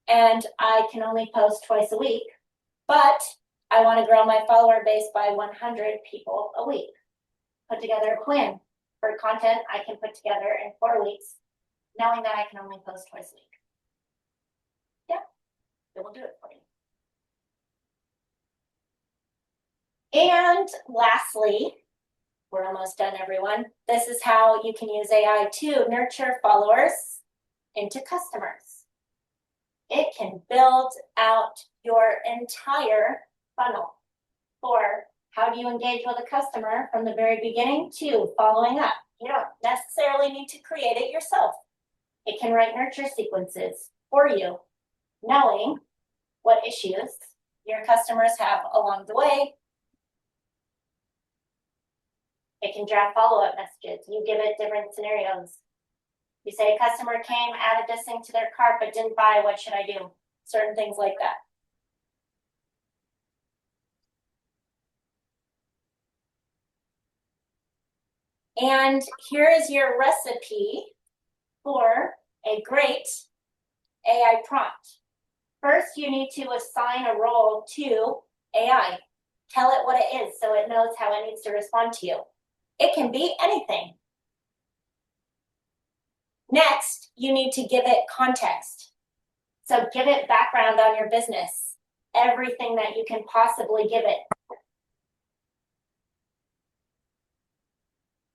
And I can only post twice a week, but I want to grow my follower base by 100 people a week. Put together a plan for content I can put together in 4 weeks, knowing that I can only post twice a week. Yeah, it will do it for you. And lastly, we're almost done, everyone. This is how you can use AI to nurture followers into customers. It can build out your entire funnel for how do you engage with a customer from the very beginning to following up. You don't necessarily need to create it yourself. It can write nurture sequences for you, knowing what issues your customers have along the way. It can draft follow-up messages. You give it different scenarios. You say a customer came, added this thing to their cart, but didn't buy, what should I do? Certain things like that. And here is your recipe for a great AI prompt. First, you need to assign a role to AI. Tell it what it is so it knows how it needs to respond to you. It can be anything. Next, you need to give it context. So give it background on your business, everything that you can possibly give it.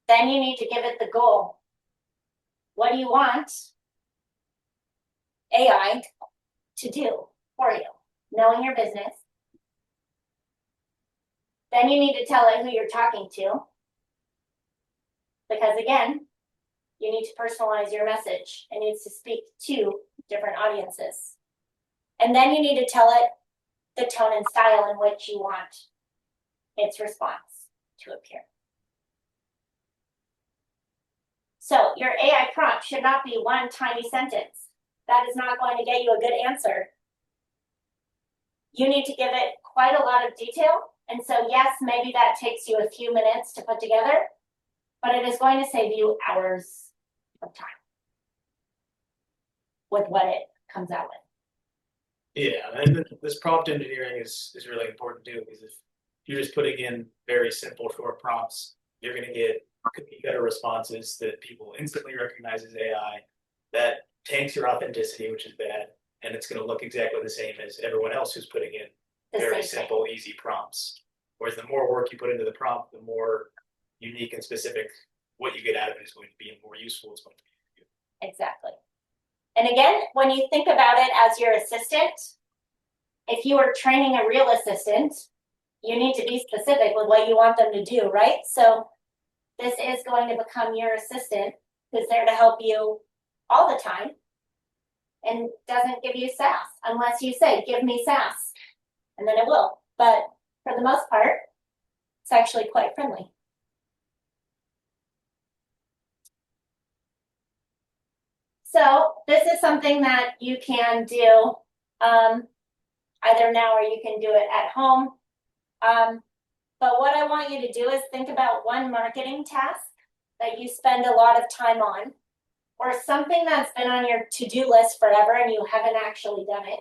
Then you need to give it the goal. What do you want AI to do for you, knowing your business? Then you need to tell it who you're talking to. Because again, you need to personalize your message. It needs to speak to different audiences. And then you need to tell it the tone and style in which you want its response to appear. So your AI prompt should not be one tiny sentence. That is not going to get you a good answer. You need to give it quite a lot of detail. And so yes, maybe that takes you a few minutes to put together, but it is going to save you hours of time with what it comes out with. Yeah, and this prompt engineering is really important too, because if you're just putting in very simple short prompts, you're going to get cookie cutter responses that people instantly recognize as AI. That tanks your authenticity, which is bad, and it's going to look exactly the same as everyone else who's putting in very simple, easy prompts. Whereas the more work you put into the prompt, the more unique and specific what you get out of it is going to be, and more useful it's going to be for you. Exactly. And again, when you think about it as your assistant, if you are training a real assistant, you need to be specific with what you want them to do, right? So this is going to become your assistant who's there to help you all the time and doesn't give you sass unless you say, give me sass, and then it will. But for the most part, it's actually quite friendly. So this is something that you can do either now or you can do it at home. But what I want you to do is think about one marketing task that you spend a lot of time on, or something that's been on your to-do list forever and you haven't actually done it.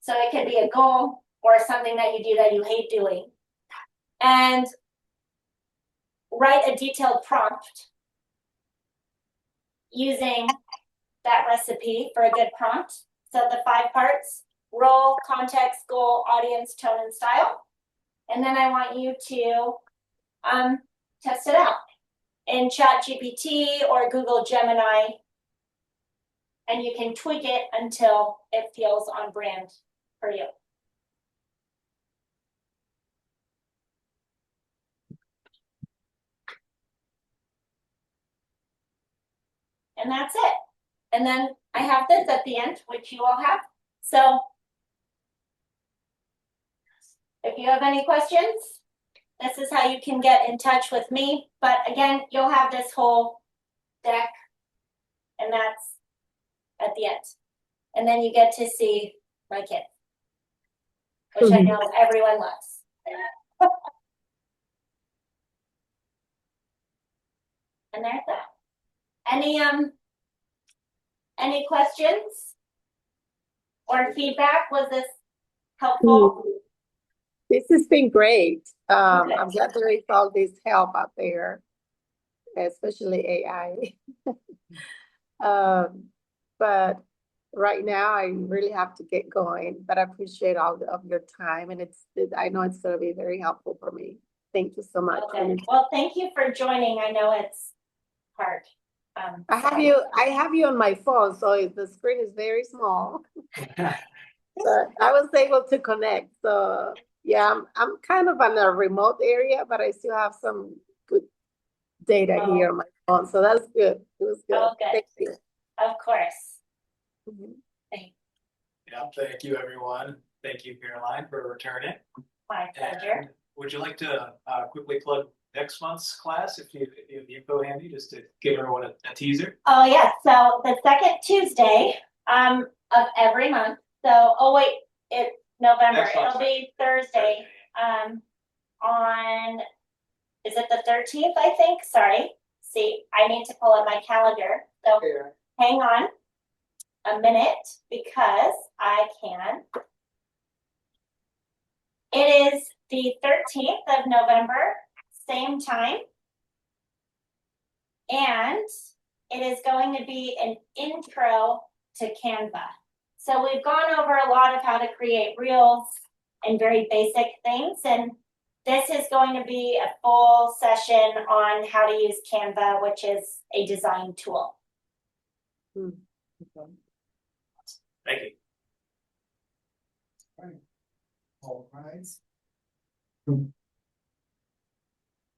So it could be a goal or something that you do that you hate doing. And write a detailed prompt using that recipe for a good prompt. So the 5 parts: role, context, goal, audience, tone, and style. And then I want you to test it out in ChatGPT or Google Gemini. And you can tweak it until it feels on brand for you. And that's it. And then I have this at the end, which you all have. So if you have any questions, this is how you can get in touch with me. But again, you'll have this whole deck, and that's at the end. And then you get to see my kids, which I know everyone loves. And there's that. Any questions? Or feedback? Was this helpful? This has been great. Okay. I'm glad there is all this help out there, especially AI. But right now I really have to get going, but I appreciate all of your time, and I know it's gonna be very helpful for me. Thank you so much. Okay, well, thank you for joining. I know it's hard. I have you on my phone, so the screen is very small, but I was able to connect. So yeah, I'm kind of in a remote area, but I still have some good data here on my phone. So that's good. It was good. Oh, good. Thank you. Of course. Mhm. Yeah, thank you, everyone. Thank you, Caroline, for returning. My pleasure. And would you like to quickly plug next month's class if you have the info handy, just to give everyone a teaser? Oh, yeah, so the second Tuesday, of every month, so, oh, wait, it's November, Next month, it'll be Thursday, on, is it the 13th, I think? Sorry. See, I need to pull up my calendar, so hang on a minute, because I can. It is the 13th of November, same time. And it is going to be an intro to Canva. So we've gone over a lot of how to create reels and very basic things. And this is going to be a full session on how to use Canva, which is a design tool. Mm, okay. Thank you. All right.